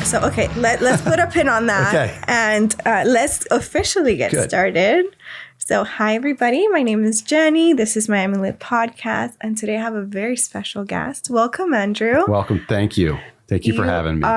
So, okay, let's put a pin on that. Okay. And let's officially get started. So, hi, everybody. My name is Jenny. This is Miami Lit Podcast. And today I have a very special guest. Welcome, Andrew. Welcome. Thank you. Thank you for having me.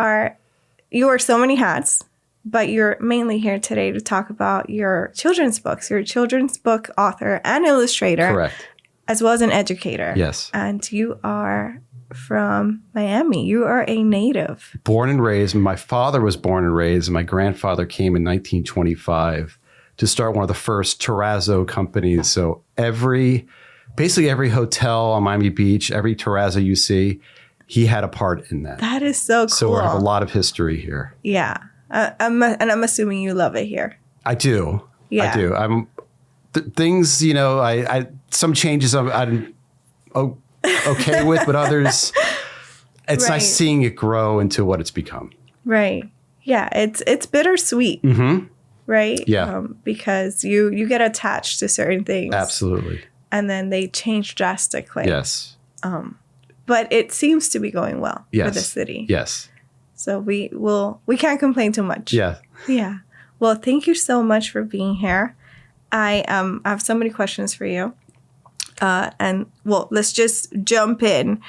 You wear so many hats, but you're mainly here today to talk about your children's books. You're a children's book author and illustrator. Correct. As well as an educator. Yes. And you are from Miami. You are a native. Born and raised. My father was born and raised. And my grandfather came in 1925 to start one of the first terrazzo companies. So basically every hotel on Miami Beach, every terrazzo you see, he had a part in that. That is so cool. So I have a lot of history here. Yeah. I'm assuming you love it here. I do. Yeah. I do. Things, I some changes I'm okay with, but others, it's nice seeing it grow into what it's become. Right. Yeah. It's bittersweet. Mm-hmm. Right. Yeah. Because you get attached to certain things. Absolutely. And then they change drastically. Yes. But it seems to be going well for the city. Yes. So we can't complain too much. Yeah. Yeah. Well, thank you so much for being here. I have so many questions for you. Let's just jump in.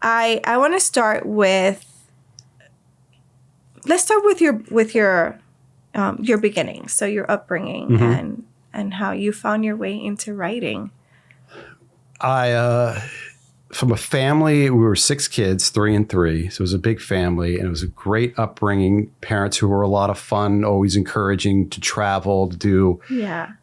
I want to start with your beginnings. So your upbringing and how you found your way into writing. From a family, we were 6 kids, 3 and 3. So it was a big family, and it was a great upbringing. Parents who were a lot of fun, always encouraging to travel, to do. Yeah.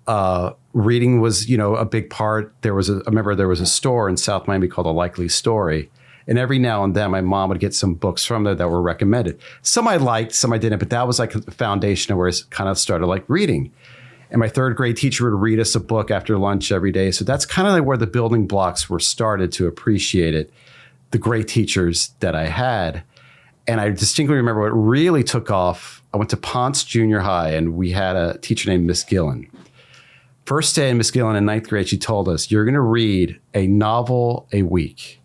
Reading was, a big part. I remember there was a store in South Miami called A Likely Story. And every now and then, my mom would get some books from there that were recommended. Some I liked, some I didn't, but that was like the foundation of where I kind of started like reading. And my 3rd grade teacher would read us a book after lunch every day. So that's kind of like where the building blocks were started to appreciate it, the great teachers that I had. And I distinctly remember what really took off. I went to Ponce Junior High, and we had a teacher named Miss Gillen. First day in Miss Gillen in 9th grade, she told us, you're going to read a novel a week.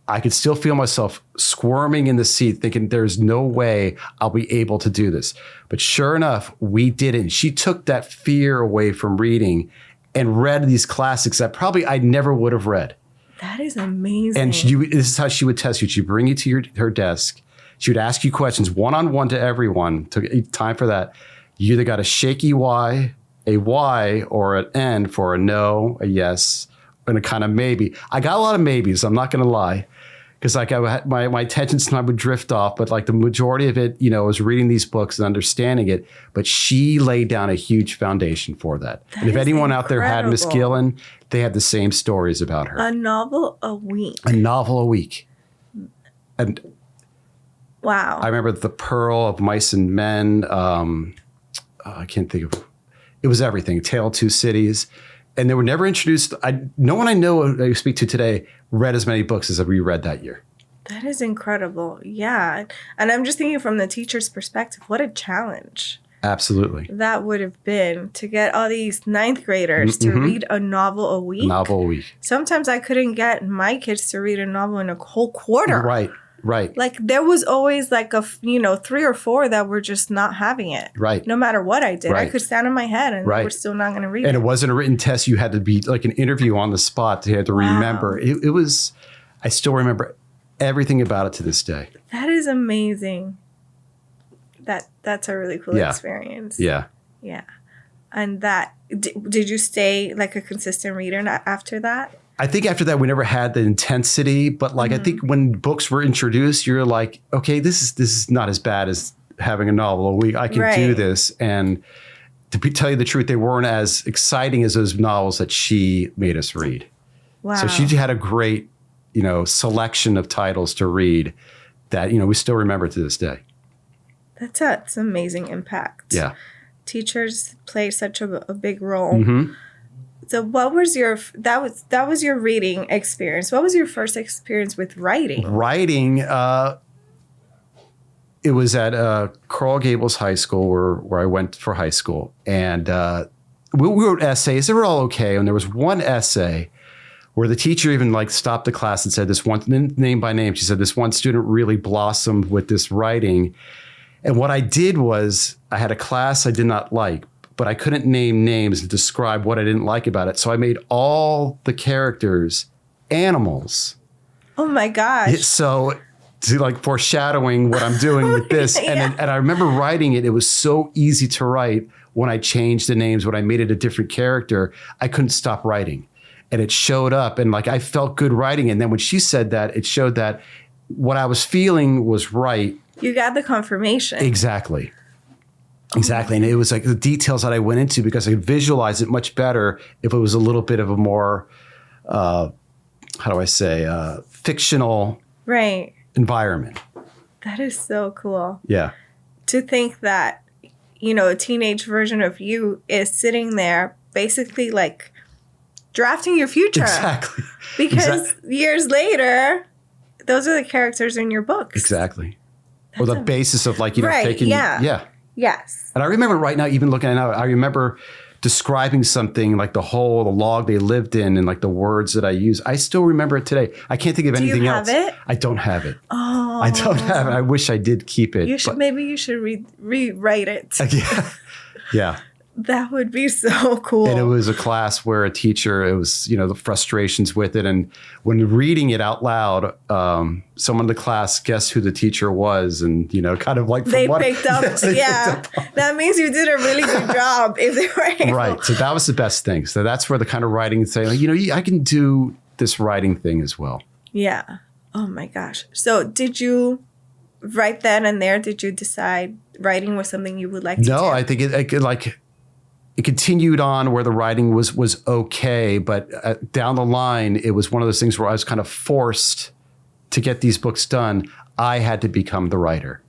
I could still feel myself squirming in the seat thinking there's no way I'll be able to do this. But sure enough, we did it. And she took that fear away from reading and read these classics that probably I never would have read. That is amazing. And this is how she would test you. She'd bring you to her desk. She would ask you questions one-on-one to everyone. Took time for that. You either got a shaky Y, a Y, or an N for a no, a yes, and a kind of maybe. I got a lot of maybes, I'm not going to lie. Because my attention sometimes would drift off, but like the majority of it, was reading these books and understanding it. But she laid down a huge foundation for that. And if anyone out there had Miss Gillen, they had the same stories about her. A novel a week. A novel a week. And wow. I remember The Pearl of Mice and Men. I can't think of it. Was everything. Tale of Two Cities. And they were never introduced. No one I know I speak to today read as many books as we read that year. That is incredible. Yeah. And I'm just thinking from the teacher's perspective, what a challenge. Absolutely. That would have been to get all these 9th graders to read a novel a week. Novel a week. Sometimes I couldn't get my kids to read a novel in a whole quarter. Right. Like there was always like 3 or 4 that were just not having it. Right. No matter what I did. Right. I could stand on my head and they were still not going to read it. And it wasn't a written test. You had to be like an interview on the spot. You had to remember. It was, I still remember everything about it to this day. That is amazing. That's a really cool experience. Yeah. Yeah. And did you stay like a consistent reader after that? I think after that, we never had the intensity, but like I think when books were introduced, you're like, okay, this is not as bad as having a novel a week. I can do this. And to tell you the truth, they weren't as exciting as those novels that she made us read. Wow. So she had a great, selection of titles to read that, we still remember to this day. That's amazing impact. Yeah. Teachers play such a big role. So what was that was your reading experience. What was your first experience with writing? Writing, it was at Coral Gables High School where I went for high school. And we wrote essays. They were all okay. And there was one essay where the teacher even like stopped the class and said this one, name by name, she said this one student really blossomed with this writing. And what I did was I had a class I did not like, but I couldn't name names and describe what I didn't like about it. So I made all the characters animals. Oh my gosh. So to like foreshadowing what I'm doing with this. Yeah. And I remember writing it. It was so easy to write when I changed the names, when I made it a different character, I couldn't stop writing. And it showed up and like I felt good writing. And then when she said that, it showed that what I was feeling was right. You got the confirmation. Exactly. Exactly. And it was like the details that I went into because I could visualize it much better if it was a little bit of a more, fictional environment. That is so cool. Yeah. To think that, you know, a teenage version of you is sitting there basically like drafting your future. Exactly. Because years later, those are the characters in your books. Exactly. Or the basis of like, taking. Yeah. Yes. And I remember right now, even looking at it now, I remember describing something like the log they lived in and like the words that I use. I still remember it today. I can't think of anything else. Do you have it? I don't have it. Oh. I don't have it. I wish I did keep it. Maybe you should rewrite it. Yeah. Yeah. That would be so cool. And it was a class where a teacher, it was, the frustrations with it. And when reading it out loud, someone in the class guessed who the teacher was and, kind of like. They picked up. Yes, they picked up. That means you did a really good job if they were able. Right. So that was the best thing. So that's where the kind of writing saying, I can do this writing thing as well. Yeah. Oh my gosh. So did you, right then and there, did you decide writing was something you would like to do? No, I think it continued on where the writing was okay, but down the line, it was one of those things where I was kind of forced to get these books done. I had to become the writer.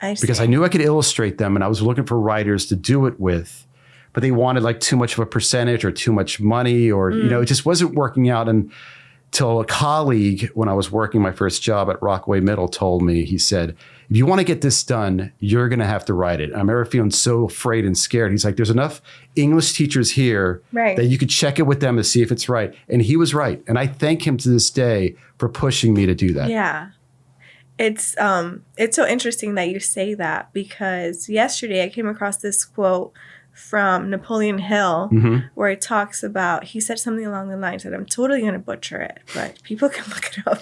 I see. Because I knew I could illustrate them and I was looking for writers to do it with, but they wanted like too much of a percentage or too much money or, it just wasn't working out. And till a colleague, when I was working my first job at Rockaway Middle, told me, he said, if you want to get this done, you're going to have to write it. And I remember feeling so afraid and scared. He's like, there's enough English teachers here that you could check it with them to see if it's right. And he was right. And I thank him to this day for pushing me to do that. Yeah. It's so interesting that you say that because yesterday I came across this quote from Napoleon Hill where it talks about, he said something along the lines that I'm totally going to butcher it, but people can look it up,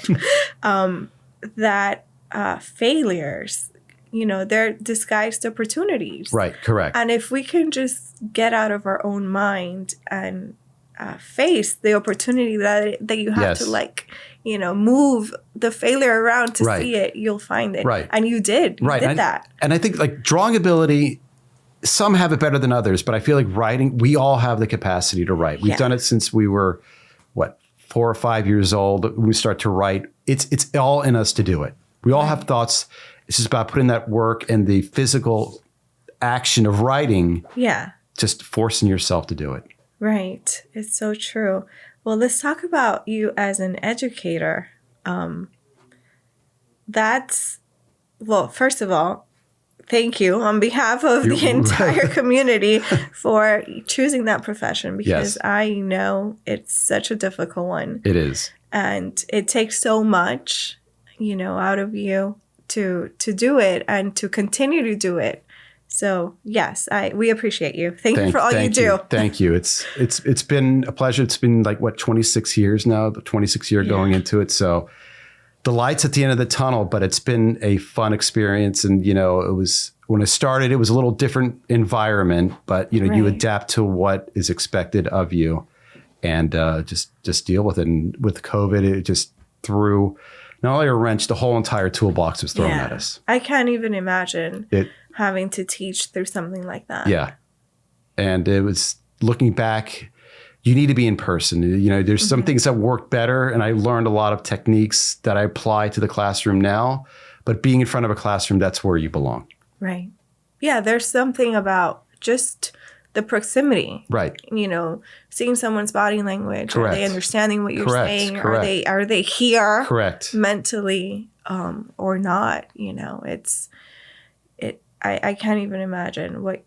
that failures, they're disguised opportunities. Right, correct. And if we can just get out of our own mind and face the opportunity that you have to move the failure around to see it, you'll find it. Right. And you did. You did that. And I think like drawing ability, some have it better than others, but I feel like writing, we all have the capacity to write. We've done it since we were, 4 or 5 years old. When we start to write, it's all in us to do it. We all have thoughts. It's just about putting that work and the physical action of writing. Yeah. Just forcing yourself to do it. Right. It's so true. Well, let's talk about you as an educator. First of all, thank you on behalf of the entire community for choosing that profession because I know it's such a difficult one. It is. And it takes so much, out of you to do it and to continue to do it. So yes, we appreciate you. Thank you for all you do. Thank you. It's been a pleasure. It's been 26 years now, the 26th year going into it. So the light's at the end of the tunnel, but it's been a fun experience. And, it was, when I started, it was a little different environment, but you adapt to what is expected of you and just deal with it. And with COVID, it just threw not only a wrench, the whole entire toolbox was thrown at us. I can't even imagine having to teach through something like that. Yeah. And it was looking back, you need to be in person. There's some things that work better. And I learned a lot of techniques that I apply to the classroom now, but being in front of a classroom, that's where you belong. Right. Yeah. There's something about just the proximity. Right. Seeing someone's body language. Correct. Are they understanding what you're saying? Correct. Are they here? Correct. Mentally, or not? I can't even imagine what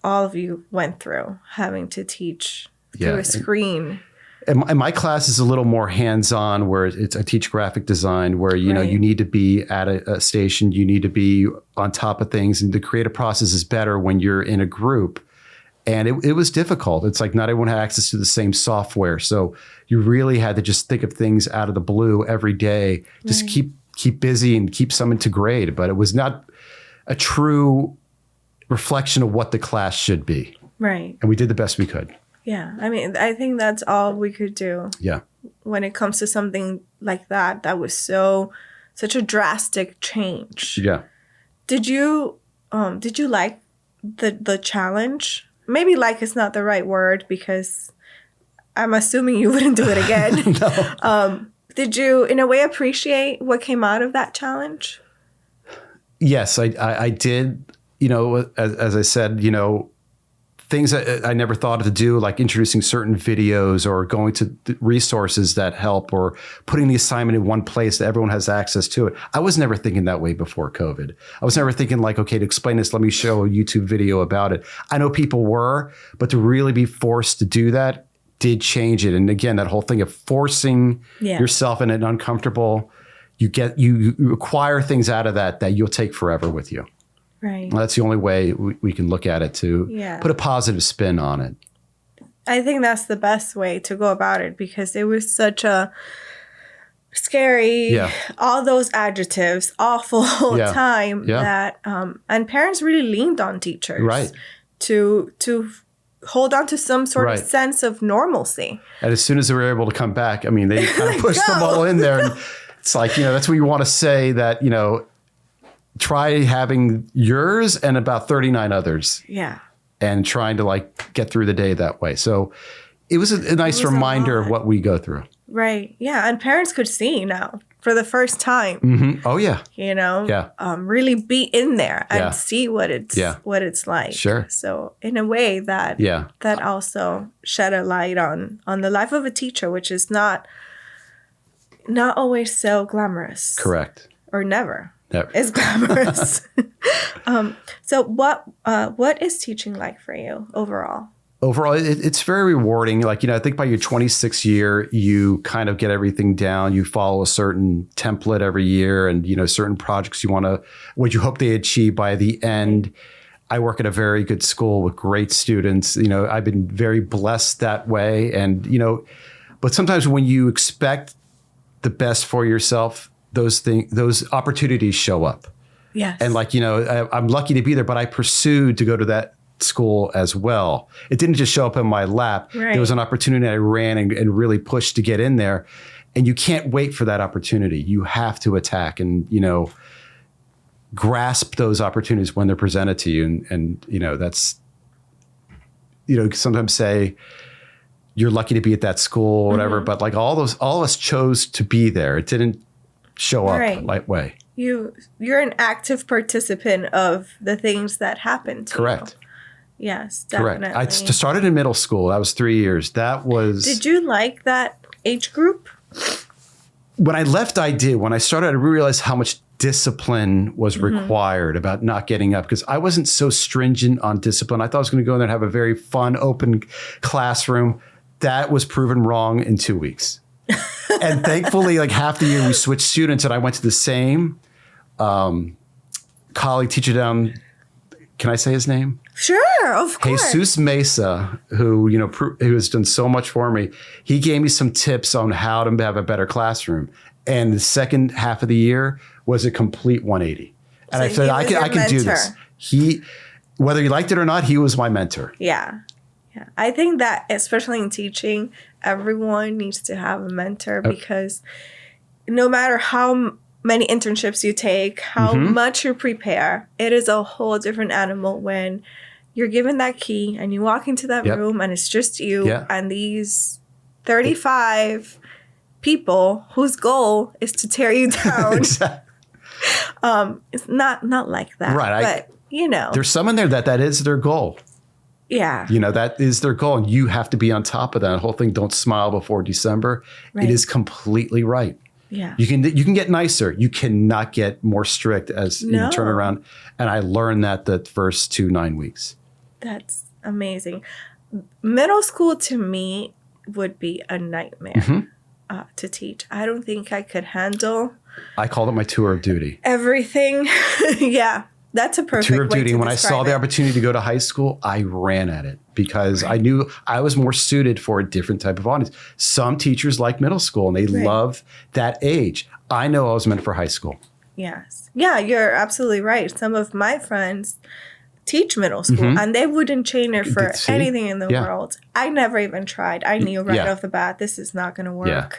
all of you went through having to teach through a screen. And my class is a little more hands-on, where I teach graphic design, where, you know, you need to be at a station, you need to be on top of things, and the creative process is better when you're in a group. And it was difficult. It's like not everyone had access to the same software. So you really had to just think of things out of the blue every day, just keep busy and keep something to grade. But it was not a true reflection of what the class should be. Right. And we did the best we could. Yeah. I mean, I think that's all we could do. Yeah. When it comes to something like that, that was such a drastic change. Yeah. Did you like the challenge? Maybe like is not the right word, because I'm assuming you wouldn't do it again. No. Did you, in a way, appreciate what came out of that challenge? Yes, I did. You know, as I said, you know, things that I never thought to do, like introducing certain videos or going to resources that help, or putting the assignment in one place that everyone has access to it. I was never thinking that way before COVID. I was never thinking like, okay, to explain this, let me show a YouTube video about it. I know people were, but to really be forced to do that did change it. And again, that whole thing of forcing yourself in an uncomfortable, you acquire things out of that you'll take forever with you. Right. Well, that's the only way we can look at it, to put a positive spin on it. I think that's the best way to go about it, because it was such a scary, all those adjectives, awful time that, and parents really leaned on teachers to hold on to some sort of sense of normalcy. And as soon as they were able to come back, I mean, they kind of pushed them all in there. And it's like, you know, that's what you want to say, that, you know, try having yours and about 39 others. Yeah. And trying to like get through the day that way. So it was a nice reminder of what we go through. Right. Yeah. And parents could see now for the first time. Mm-hmm. Oh, yeah. You know, really be in there and see what it's like. Sure. So in a way that also shed a light on the life of a teacher, which is not always so glamorous. Correct. Or never. Is glamorous. So what is teaching like for you overall? Overall, it's very rewarding. Like, you know, I think by your 26th year, you kind of get everything down. You follow a certain template every year, and, you know, certain projects what you hope they achieve by the end. I work at a very good school with great students. You know, I've been very blessed that way. And, you know, but sometimes when you expect the best for yourself, those opportunities show up. Yes. And like, you know, I'm lucky to be there, but I pursued to go to that school as well. It didn't just show up in my lap. Right. There was an opportunity I ran and really pushed to get in there. And you can't wait for that opportunity. You have to attack and, you know, grasp those opportunities when they're presented to you. And you know, that's, you know, sometimes say you're lucky to be at that school or whatever, but like all of us chose to be there. It didn't show up that way. You're an active participant of the things that happen to you. Yes, definitely. Correct. I started in middle school. That was 3 years. That was... Did you like that age group? When I left, I did. When I started, I realized how much discipline was required about not getting up, because I wasn't so stringent on discipline. I thought I was going to go in there and have a very fun, open classroom. That was proven wrong in 2 weeks. And thankfully, like half the year we switched students, and I went to the same colleague teacher down. Can I say his name? Sure, of course. Jesus Mesa, who, you know, who has done so much for me. He gave me some tips on how to have a better classroom. And the second half of the year was a complete 180. And I said, I can do this. Whether he liked it or not, he was my mentor. Yeah. I think that, especially in teaching, everyone needs to have a mentor, because no matter how many internships you take, how much you prepare, it is a whole different animal when you're given that key and you walk into that room and it's just you and these 35 people whose goal is to tear you down. Exactly. It's not like that. Right. But, you know. There's some in there that is their goal. Yeah. You know, that is their goal. And you have to be on top of that. The whole thing, don't smile before December. Right. It is completely right. Yeah. You can get nicer. You cannot get more strict as you turn around. And I learned that the first 9 weeks. That's amazing. Middle school to me would be a nightmare to teach. I don't think I could handle. I called it my tour of duty. Everything. Yeah. That's a perfect tour of way duty. to When I saw the opportunity to go to high school, I ran at it because I knew I was more suited for a different type of audience. Some teachers like middle school and they love that age. I know I was meant for high school. Yes. Yeah, you're absolutely right. Some of my friends teach middle school and they wouldn't change it for anything in the world. I never even tried. I knew right off the bat, this is not going to work. Yeah.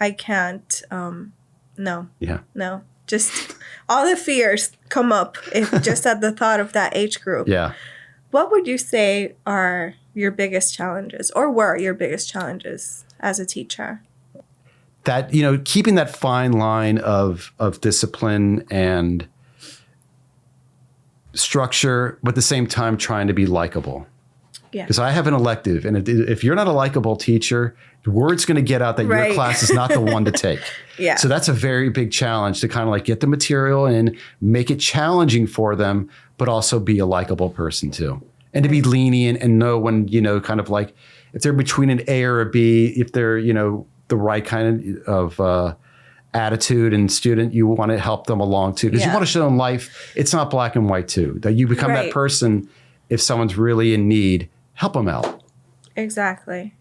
I can't. No. Yeah. No. Just all the fears come up just at the thought of that age group. Yeah. What would you say are your biggest challenges or were your biggest challenges as a teacher? That, keeping that fine line of discipline and structure, but at the same time trying to be likable. Yeah. Because I have an elective, and if you're not a likable teacher, word's going to get out that your class is not the one to take. Yeah. So that's a very big challenge to kind of get the material in, make it challenging for them, but also be a likable person too. And to be lenient and know when, kind of if they're between an A or a B, if they're, the right kind of attitude and student, you want to help them along too. Because you want to show them life. It's not black and white too. That you become that person if someone's really in need. Help them out. Exactly.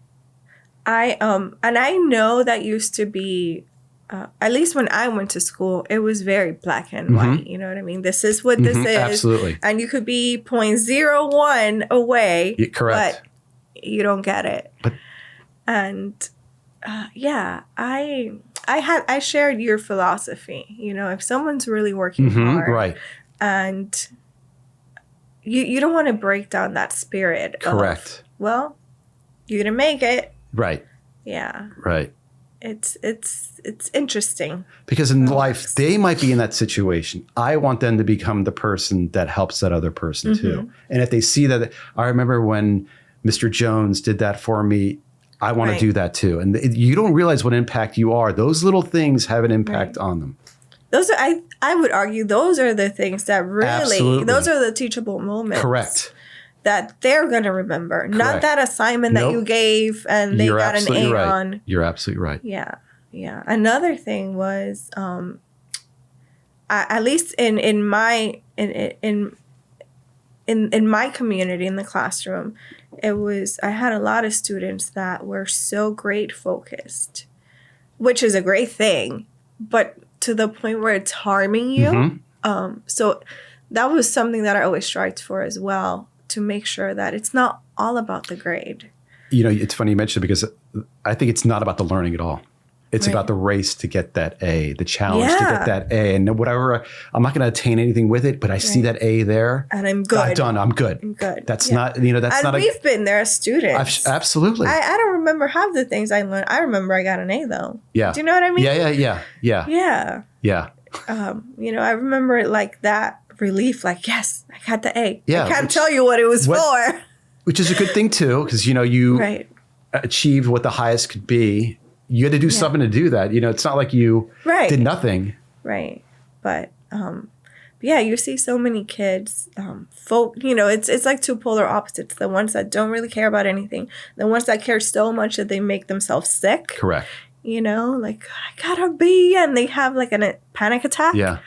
And I know that used to be, at least when I went to school, it was very black and white. You know what I mean? This is what this is. Absolutely. And you could be 0.01 away. Correct. But you don't get it. And I shared your philosophy. If someone's really working hard, and you don't want to break down that spirit. Correct. Well, you didn't make it. Right. Yeah. Right. It's interesting. Because in life, they might be in that situation. I want them to become the person that helps that other person too. And if they see that, I remember when Mr. Jones did that for me, I want to do that too. And you don't realize what impact you are. Those little things have an impact on them. Those are, I would argue, those are the things that really, those are the teachable moments. Correct. That they're going to remember. Correct. Not that assignment that you gave and they got an A on. You're absolutely right. Yeah. Yeah. Another thing was, at least in my community, in the classroom, I had a lot of students that were so grade focused, which is a great thing, but to the point where it's harming you. So that was something that I always strived for as well, to make sure that it's not all about the grade. It's funny you mentioned it because I think it's not about the learning at all. It's about the race to get that A, the challenge to get that A. And whatever, I'm not going to attain anything with it, but I see that A there. And I'm good. I'm done. I'm good. I'm good. That's not, that's not. And we've been there as students. Absolutely. I don't remember half the things I learned. I remember I got an A though. Yeah. Do you know what I mean? Yeah. I remember that relief, yes, I got the A. Yeah. I can't tell you what it was for. Which is a good thing too, because, you achieved what the highest could be. You had to do something to do that. It's not like you did nothing. Right. But, you see so many kids, it's like two polar opposites. The ones that don't really care about anything. The ones that care so much that they make themselves sick. Correct. I gotta be, and they have a panic attack. Yeah.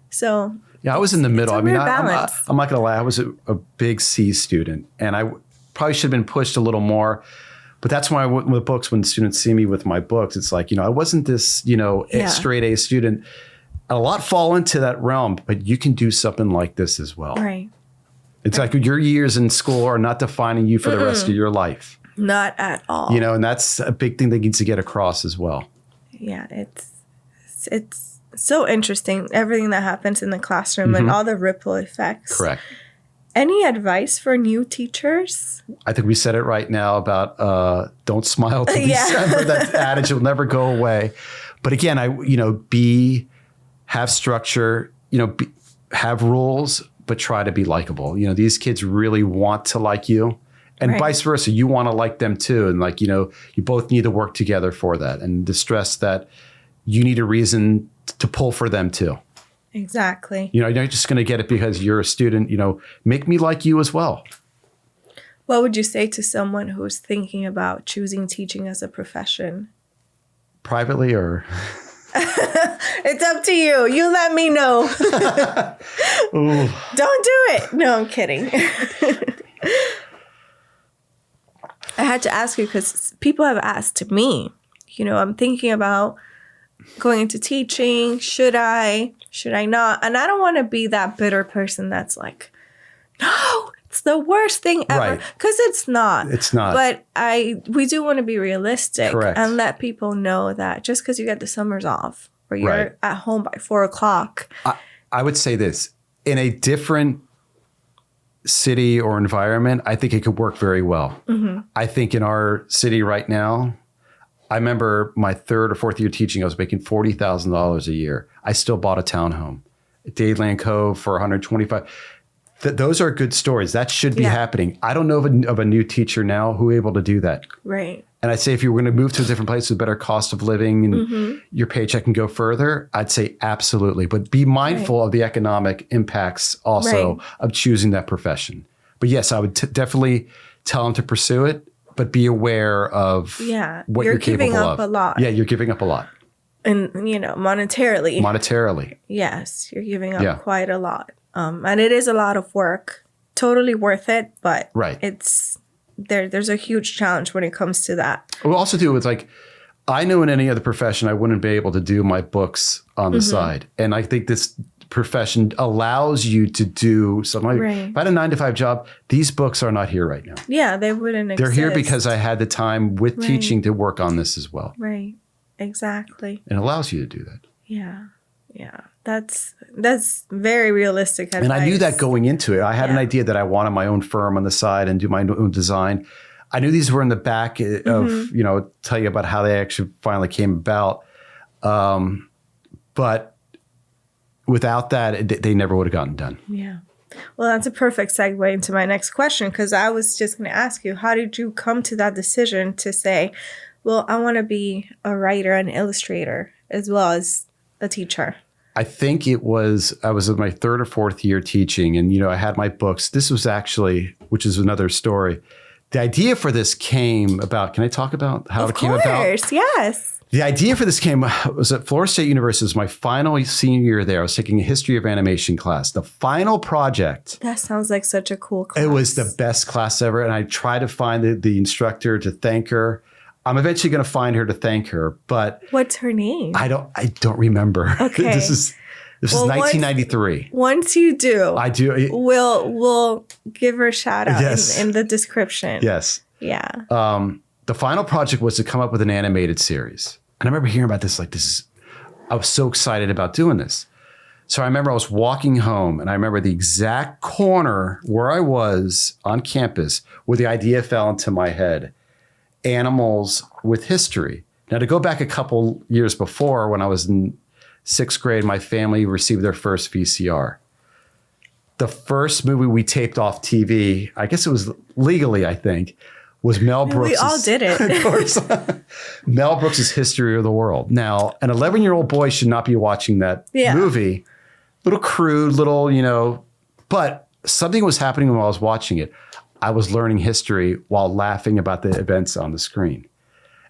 So. Yeah, I was in the middle. I'm not going to lie. I was a big C student, and I probably should have been pushed a little more. But that's why with books, when students see me with my books, it's I wasn't this, straight A student. A lot fall into that realm, but you can do something like this as well. Right. It's like your years in school are not defining you for the rest of your life. Not at all. And that's a big thing that needs to get across as well. Yeah, it's so interesting, everything that happens in the classroom and all the ripple effects. Correct. Any advice for new teachers? I think we said it right now about don't smile till December. That adage will never go away. But again, have structure, have rules, but try to be likable. These kids really want to like you, and vice versa. You want to like them too. And you both need to work together for that, and to stress that you need a reason to pull for them too. Exactly. You're not just going to get it because you're a student. Make me like you as well. What would you say to someone who's thinking about choosing teaching as a profession? Privately or? It's up to you. You let me know. Don't do it. No, I'm kidding. I had to ask you because people have asked me, I'm thinking about going into teaching. Should I not? And I don't want to be that bitter person that's like, no, it's the worst thing ever. Because it's not. It's not. But we do want to be realistic. Correct. And let people know that just because you get the summers off or you're at home by 4:00. I would say this. In a different city or environment, I think it could work very well. Mm-hmm. I think in our city right now, I remember my third or fourth year teaching, I was making $40,000 a year. I still bought a townhome at Dade Cove for $125,000. Those are good stories. That should be happening. I don't know of a new teacher now who is able to do that. Right. And I'd say if you were going to move to a different place with better cost of living and your paycheck can go further, I'd say absolutely. But be mindful of the economic impacts also of choosing that profession. But yes, I would definitely tell them to pursue it, but be aware of what you're capable of. You're giving up a lot. Yeah, you're giving up a lot. And, monetarily. Monetarily. Yes, you're giving up quite a lot. And it is a lot of work. Totally worth it, but it's there's a huge challenge when it comes to that. We'll also do with I know in any other profession I wouldn't be able to do my books on the side. And I think this profession allows you to do something. If I had a 9-to-5 job, these books are not here right now. Yeah, they wouldn't exist. They're here because I had the time with teaching to work on this as well. Right. Exactly. And it allows you to do that. Yeah. Yeah. That's very realistic advice. And I knew that going into it. I had an idea that I wanted my own firm on the side and do my own design. I knew these were in the back of, tell you about how they actually finally came about. But without that, they never would have gotten done. Yeah. Well, that's a perfect segue into my next question, because I was just going to ask you, how did you come to that decision to say, well, I want to be a writer and illustrator as well as a teacher? I think I was in my third or fourth year teaching, and, I had my books. This was actually, which is another story. The idea for this came about, can I talk about how it came about? Of course, yes. The idea for this was at Florida State University. It was my final senior year there. I was taking a history of animation class. The final project. That sounds like such a cool class. It was the best class ever. And I tried to find the instructor to thank her. I'm eventually going to find her to thank her, but what's her name? I don't remember. Okay. This is 1993. Once you do, I do. We'll give her a shout out in the description. Yes. Yeah. The final project was to come up with an animated series, and I remember hearing about this. I was so excited about doing this. So I remember I was walking home, and I remember the exact corner where I was on campus where the idea fell into my head. Animals with history. Now, to go back a couple years before, when I was in 6th grade, my family received their first VCR. The first movie we taped off TV, I guess it was legally, I think, was Mel Brooks. We all did it. Of course. Mel Brooks' History of the World. Now, an 11-year-old boy should not be watching that movie. Little crude, but something was happening while I was watching it. I was learning history while laughing about the events on the screen.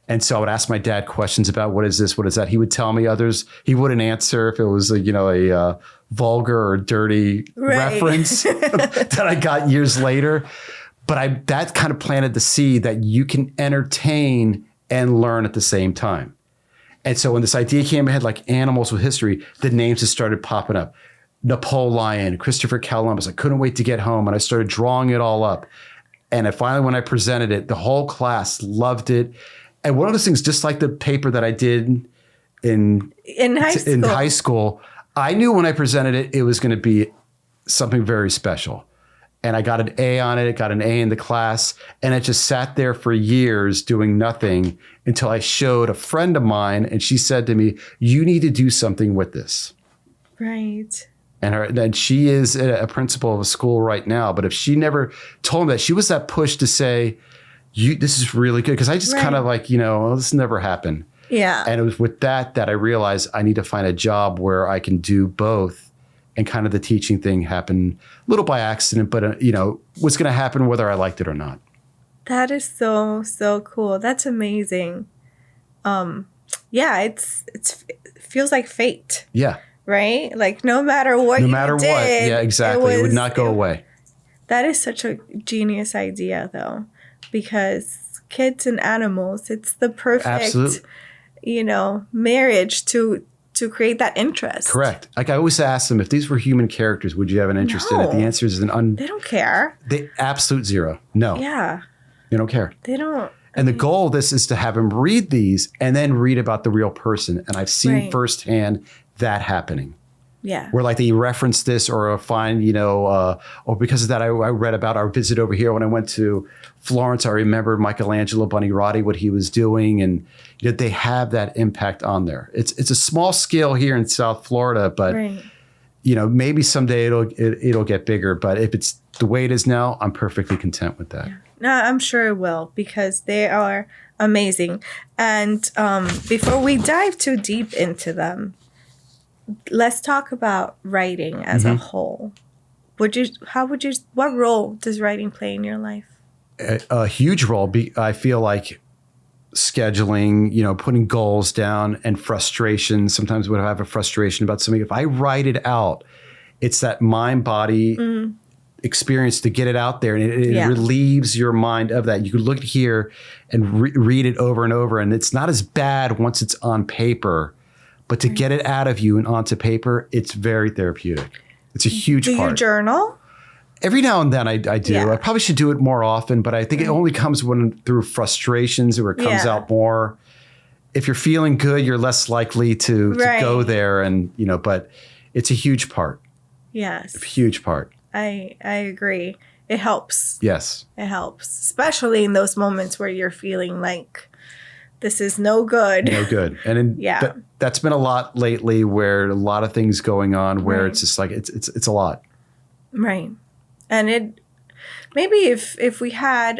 And so I would ask my dad questions about what is this, what is that? He would tell me others. He wouldn't answer if it was a vulgar or dirty reference that I got years later. But that kind of planted the seed that you can entertain and learn at the same time. And so when this idea came ahead, like animals with history, the names just started popping up. Napoleon, Christopher Columbus. I couldn't wait to get home, and I started drawing it all up. And finally, when I presented it, the whole class loved it. And one of those things, just like the paper that I did in high school, I knew when I presented it, it was going to be something very special. And I got an A on it. I got an A in the class. And it just sat there for years doing nothing until I showed a friend of mine. And she said to me, you need to do something with this. Right. And she is a principal of a school right now. But if she never told me that, she was that push to say, this is really good. Because I just kind of this never happened. Yeah. And it was with that I realized I need to find a job where I can do both. And kind of the teaching thing happened a little by accident, but was going to happen whether I liked it or not. That is so, so cool. That's amazing. Yeah, it feels like fate. Yeah. Right? Like no matter what No you matter what. did, Yeah, exactly. It would not go away. That is such a genius idea, though, because kids and animals, it's the perfect, marriage to create that interest. Correct. Like I always ask them, if these were human characters, would you have an interest in it? The answer is they don't care. They absolute zero. No. Yeah. They don't care. They don't. And the goal of this is to have them read these and then read about the real person. And I've seen firsthand that happening. Yeah. Where like they reference this or find, or because of that, I read about our visit over here when I went to Florence. I remembered Michelangelo Buonarroti, what he was doing, and they have that impact on there. It's a small scale here in South Florida, but maybe someday it'll get bigger. But if it's the way it is now, I'm perfectly content with that. Yeah. No, I'm sure it will, because they are amazing. And before we dive too deep into them, let's talk about writing as a whole. What role does writing play in your life? A huge role. I feel like scheduling, putting goals down, and frustration. Sometimes when I have a frustration about something, if I write it out, it's that mind-body experience to get it out there, and it relieves your mind of that. You can look here and read it over and over, and it's not as bad once it's on paper. But to get it out of you and onto paper, it's very therapeutic. It's a huge part. Do you journal? Every now and then I do. Yeah. I probably should do it more often, but I think it only comes through frustrations, where it comes out more. If you're feeling good, you're less likely to go there, and but it's a huge part. Yes. A huge part. I agree. It helps. Yes. It helps, especially in those moments where you're feeling like this is no good. No good. And that's been a lot lately, where a lot of things going on where it's just like it's a lot. Right. And maybe if we had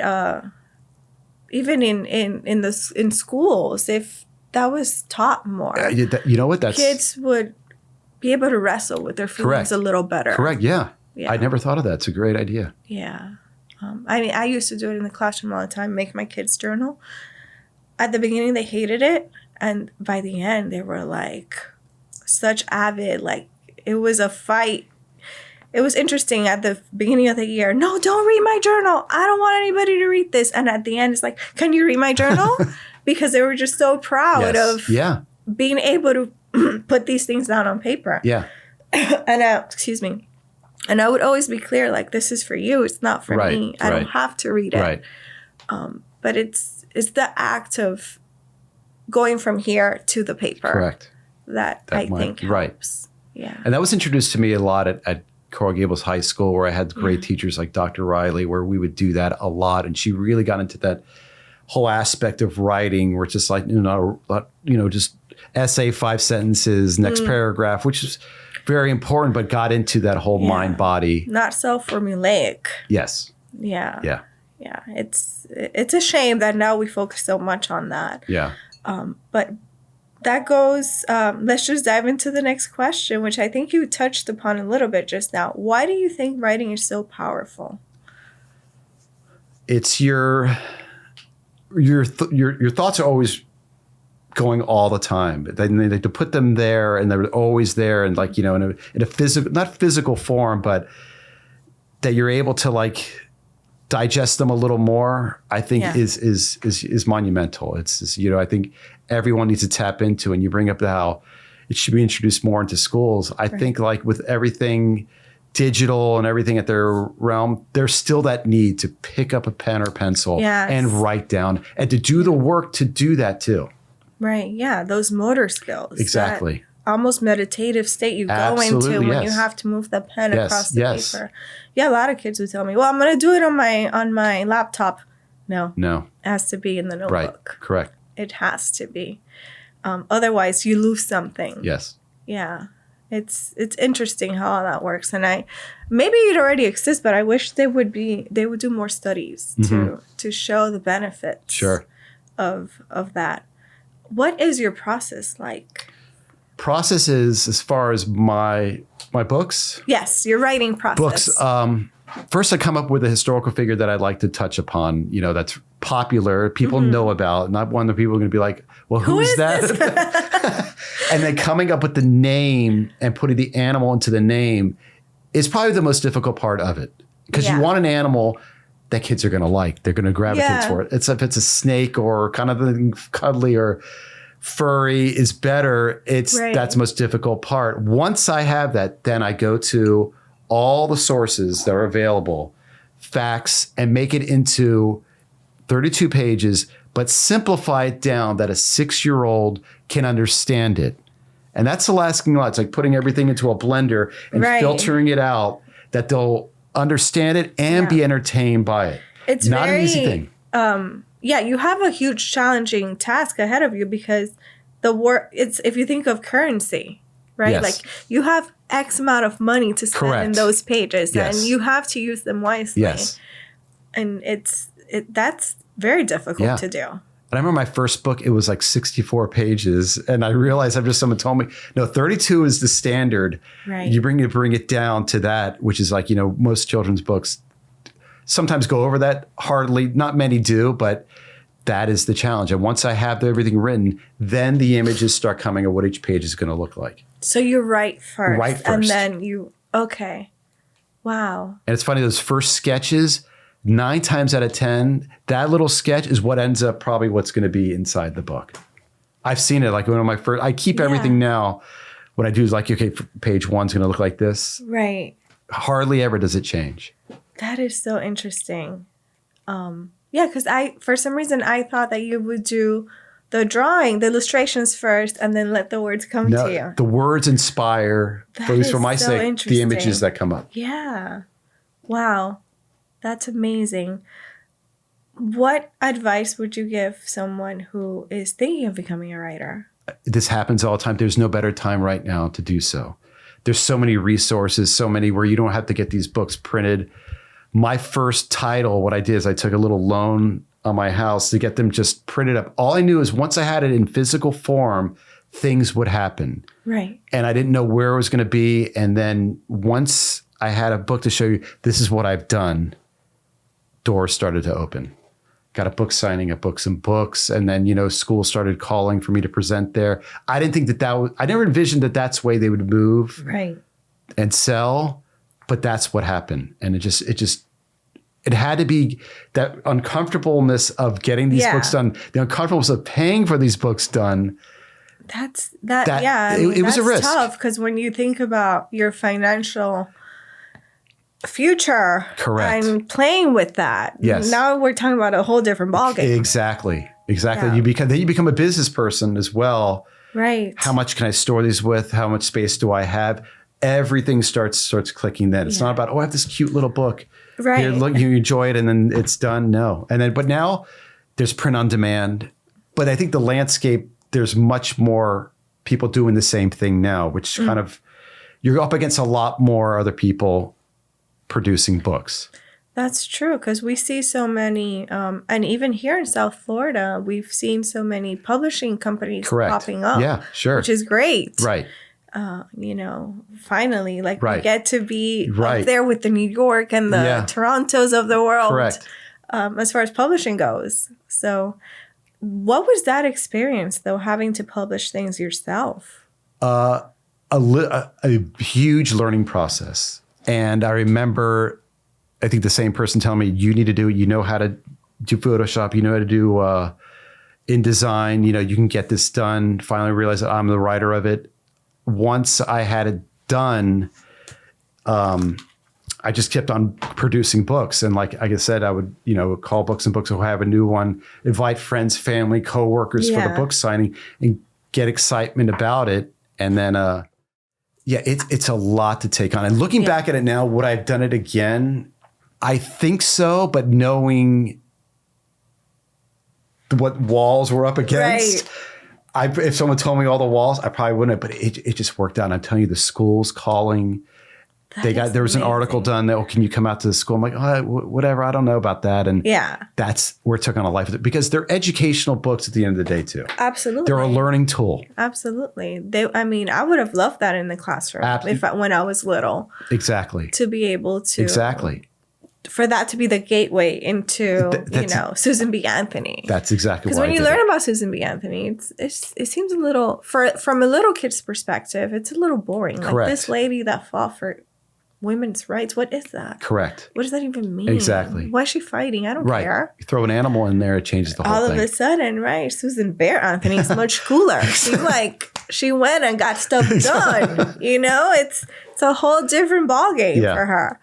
even in schools, if that was taught more, you know what, kids would be able to wrestle with their feelings a little better. Correct. Yeah. I never thought of that. It's a great idea. Yeah. I used to do it in the classroom all the time, make my kids journal. At the beginning, they hated it. And by the end, they were like such avid, like it was a fight. It was interesting at the beginning of the year. No, don't read my journal. I don't want anybody to read this. And at the end, it's like, can you read my journal? Because they were just so proud of being able to put these things down on paper. Yeah. And excuse me. And I would always be clear, like, this is for you. It's not for me. I don't have to read it. Right. But it's the act of going from here to the paper. Correct. That I think helps. Right. Yeah. And that was introduced to me a lot at Coral Gables High School, where I had great teachers like Dr. Riley, where we would do that a lot. And she really got into that whole aspect of writing, where it's just like, just essay, 5 sentences, next paragraph, which is very important, but got into that whole mind body. Not so formulaic. Yes. Yeah. Yeah. Yeah. It's a shame that now we focus so much on that. Yeah. But that goes, let's just dive into the next question, which I think you touched upon a little bit just now. Why do you think writing is so powerful? It's your thoughts are always going all the time. They to put them there, and they're always there, and like, in a physical, not physical form, but that you're able to like digest them a little more, I think is monumental. It's just, I think everyone needs to tap into, and you bring up how it should be introduced more into schools. I think like with everything digital and everything at their realm, there's still that need to pick up a pen or pencil and write down, and to do the work to do that too. Right. Yeah. Those motor skills. Exactly. Almost meditative state you go into when you have to move the pen across the paper. Yeah. A lot of kids would tell me, well, I'm going to do it on my laptop. No. It has to be in the notebook. Right. Correct. It has to be. Otherwise you lose something. Yes. Yeah. It's interesting how all that works. And maybe it already exists, but I wish they would do more studies to show the benefits of that. What is your process like? Process is, as far as my books? Yes, your writing process. Books. first I come up with a historical figure that I'd like to touch upon, that's popular, people know about, not one of the people are going to be like, well, who's that? And then coming up with the name and putting the animal into the name is probably the most difficult part of it. Because you want an animal that kids are going to like. They're going to gravitate for it. It's if it's a snake or kind of cuddly or furry is better. That's the most difficult part. Once I have that, then I go to all the sources that are available, facts, and make it into 32 pages, but simplify it down that a 6-year-old can understand it. And that's the last thing. It's like putting everything into a blender and filtering it out that they'll understand it and be entertained by it. It's not an easy thing. You have a huge challenging task ahead of you because if you think of currency, right? Yes. Like you have X amount of money to spend in those pages and you have to use them wisely. Yes. And that's very difficult to do. And I remember my first book, it was like 64 pages. And I realized someone told me, no, 32 is the standard. Right. You bring it down to that, which is like, most children's books sometimes go over that. Hardly, not many do, but that is the challenge. And once I have everything written, then the images start coming of what each page is going to look like. So you write first. Write first. And then okay. Wow. And it's funny, those first sketches, 9 times out of 10, that little sketch is what ends up probably what's going to be inside the book. I've seen it. Like one of my first, I keep everything now. What I do is like, okay, page 1's going to look like this. Right. Hardly ever does it change. That is so interesting. Because for some reason, I thought that you would do the drawing, the illustrations first, and then let the words come to you. The words inspire, at least for my sake, the images that come up. Yeah. Wow. That's amazing. What advice would you give someone who is thinking of becoming a writer? This happens all the time. There's no better time right now to do so. There's so many resources, so many where you don't have to get these books printed. My first title, what I did is I took a little loan on my house to get them just printed up. All I knew is once I had it in physical form, things would happen. Right. And I didn't know where it was going to be. And then once I had a book to show you, this is what I've done, doors started to open. Got a book signing at Books and Books. And then, school started calling for me to present there. I didn't think I never envisioned that that's the way they would move and sell, but that's what happened. And it had to be that uncomfortableness of getting these books done, the uncomfortableness of paying for these books done. It was a risk. That's tough because when you think about your financial future and playing with that. Yes. Now we're talking about a whole different ballgame. Exactly. Yeah. You become a business person as well. Right. How much can I store these with? How much space do I have? Everything starts clicking then. It's not about, I have this cute little book. Right. Here, look, you enjoy it and then it's done. No. But now there's print on demand. But I think the landscape, there's much more people doing the same thing now, which kind of, you're up against a lot more other people producing books. That's true, because we see so many, and even here in South Florida, we've seen so many publishing companies popping up. Yeah, sure. Which is great. Right. Finally, we get to be up there with the New York and the Torontos of the world. Correct. As far as publishing goes. So what was that experience, though, having to publish things yourself? A huge learning process. And I remember, I think the same person telling me, you need to do it. You know how to do Photoshop. You know how to do InDesign. You can get this done. Finally realized that I'm the writer of it. Once I had it done, I just kept on producing books. And like I said, I would, call Books and Books. We'll have a new one, invite friends, family, coworkers for the book signing and get excitement about it. And then, it's a lot to take on. And looking back at it now, would I have done it again? I think so, but knowing what walls we're up against, if someone told me all the walls, I probably wouldn't have, but it just worked out. And I'm telling you, the school's calling. There was an article done that, can you come out to the school? I'm like, whatever, I don't know about that. And that's where it took on a life because they're educational books at the end of the day too. Absolutely. They're a learning tool. Absolutely. I would have loved that in the classroom when I was little. Exactly. To be able to. Exactly. for that to be the gateway into, Susan B. Anthony. That's exactly because when you learn about Susan B. Anthony, it seems a little, from a little kid's perspective, it's a little boring. Correct. Like this lady that fought for women's rights. What is that? Correct. What does that even mean? Exactly. Why is she fighting? I don't care. You throw an animal in there, it changes the whole thing. All of a sudden, right? Susan Bear Anthony is much cooler. She went and got stuff done. It's a whole different ballgame for her.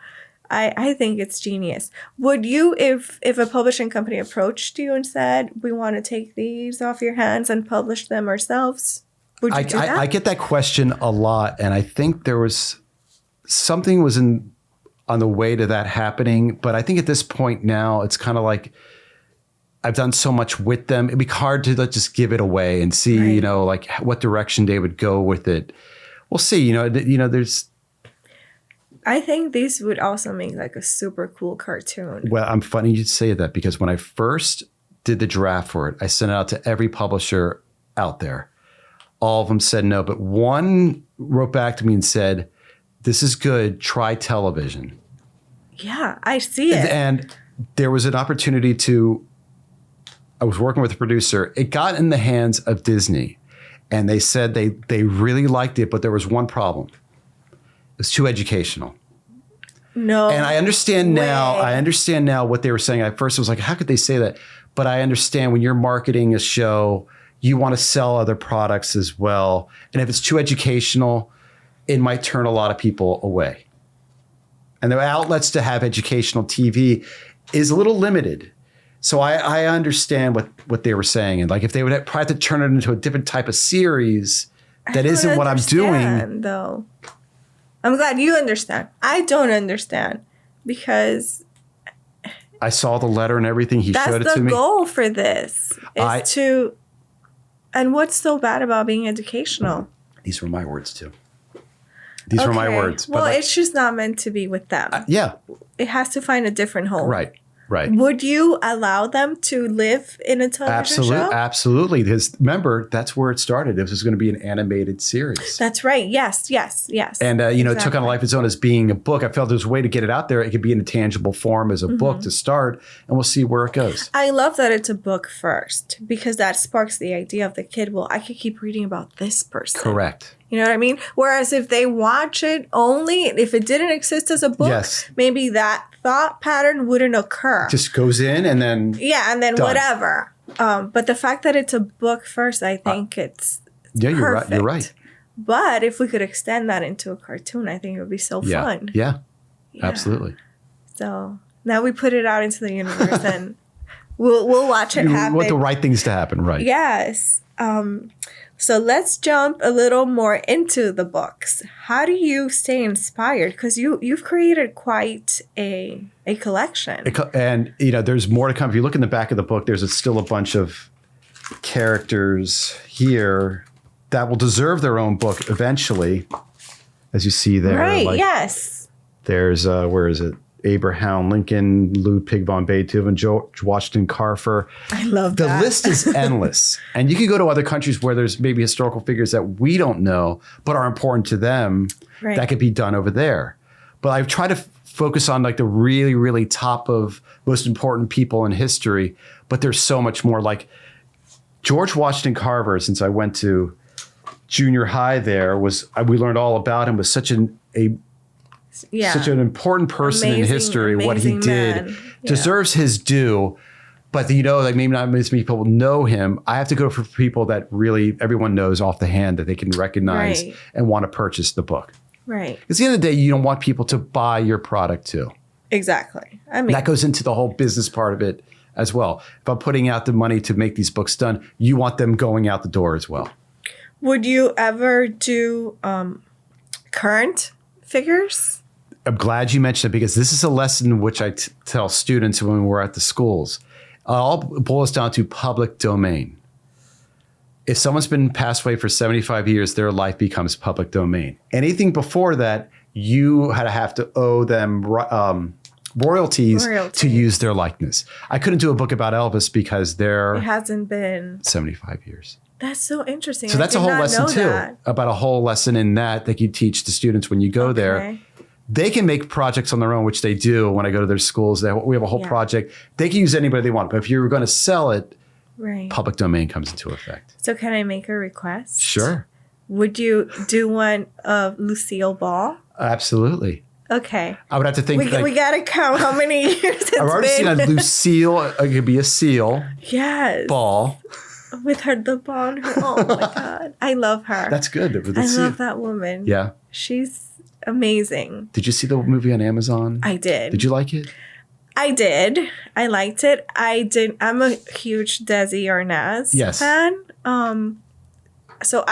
I think it's genius. Would you, if a publishing company approached you and said, we want to take these off your hands and publish them ourselves, would you do that? I get that question a lot, and I think there was something on the way to that happening. But I think at this point now, it's kind of like I've done so much with them. It'd be hard to just give it away and see, like what direction they would go with it. We'll see. There's. I think these would also make like a super cool cartoon. Well, I'm funny you say that because when I first did the draft for it, I sent it out to every publisher out there. All of them said no, but one wrote back to me and said, "This is good. Try television." Yeah, I see it. And there was an opportunity I was working with a producer. It got in the hands of Disney, and they said they really liked it, but there was one problem. It was too educational. No. And I understand now what they were saying. At first, I was like, how could they say that? But I understand when you're marketing a show, you want to sell other products as well. And if it's too educational, it might turn a lot of people away. And the outlets to have educational TV is a little limited. So I understand what they were saying. And like if they would try to turn it into a different type of series that isn't what I'm doing. Though. I'm glad you understand. I don't understand because I saw the letter and everything. He showed it to me. That's the goal for this is to. And what's so bad about being educational? These were my words too. These were my words. Well, it's just not meant to be with them. Yeah. It has to find a different home. Right. Right. Would you allow them to live in a television show? Absolutely. Because remember, that's where it started. This was going to be an animated series. That's right. Yes. And, it took on a life of its own as being a book. I felt there was a way to get it out there. It could be in a tangible form as a book to start, and we'll see where it goes. I love that it's a book first because that sparks the idea of the kid. Well, I could keep reading about this person. Correct. You know what I mean? Whereas if they watch it only, if it didn't exist as a book, maybe that thought pattern wouldn't occur. Just goes in and then done. Whatever. But the fact that it's a book first, I think it's perfect. You're right. But if we could extend that into a cartoon, I think it would be so fun. Yeah, absolutely. So now we put it out into the universe and we'll watch it happen. You want the right things to happen, right? Yes. So let's jump a little more into the books. How do you stay inspired? Because you've created quite a collection. And, there's more to come. If you look in the back of the book, there's still a bunch of characters here that will deserve their own book eventually, as you see there. Right, yes. There's, where is it? Abraham Lincoln, Ludwig von Beethoven, George Washington Carver. I love that. The list is endless. And you can go to other countries where there's maybe historical figures that we don't know, but are important to them. Right. That could be done over there. But I've tried to focus on like the really, really top of most important people in history. But there's so much more. Like George Washington Carver, since I went to junior high there, we learned all about him, was such such an important person in history. What he did deserves his due. But, like maybe not many people know him. I have to go for people that really everyone knows off the hand that they can recognize and want to purchase the book. Right. Because at the end of the day, you don't want people to buy your product too. Exactly. I mean, that goes into the whole business part of it as well. If I'm putting out the money to make these books done, you want them going out the door as well. Would you ever do current figures? I'm glad you mentioned it because this is a lesson which I tell students when we're at the schools. All boils down to public domain. If someone's been passed away for 75 years, their life becomes public domain. Anything before that, you have to owe them royalties to use their likeness. I couldn't do a book about Elvis because it hasn't been 75 years. That's so interesting. So that's a whole lesson too, about a whole lesson in that you teach the students when you go there. They can make projects on their own, which they do when I go to their schools. We have a whole project. They can use anybody they want. But if you're going to sell it, public domain comes into effect. So can I make a request? Sure. Would you do one of Lucille Ball? Absolutely. Okay. I would have to think. We got to count how many years it's been. I've already seen a Lucille. It could be a seal. Yes. Ball. With the ball on her. Oh, my God. I love her. That's good. I love that woman. Yeah. She's amazing. Did you see the movie on Amazon? I did. Did you like it? I did. I liked it. I'm a huge Desi Arnaz fan. So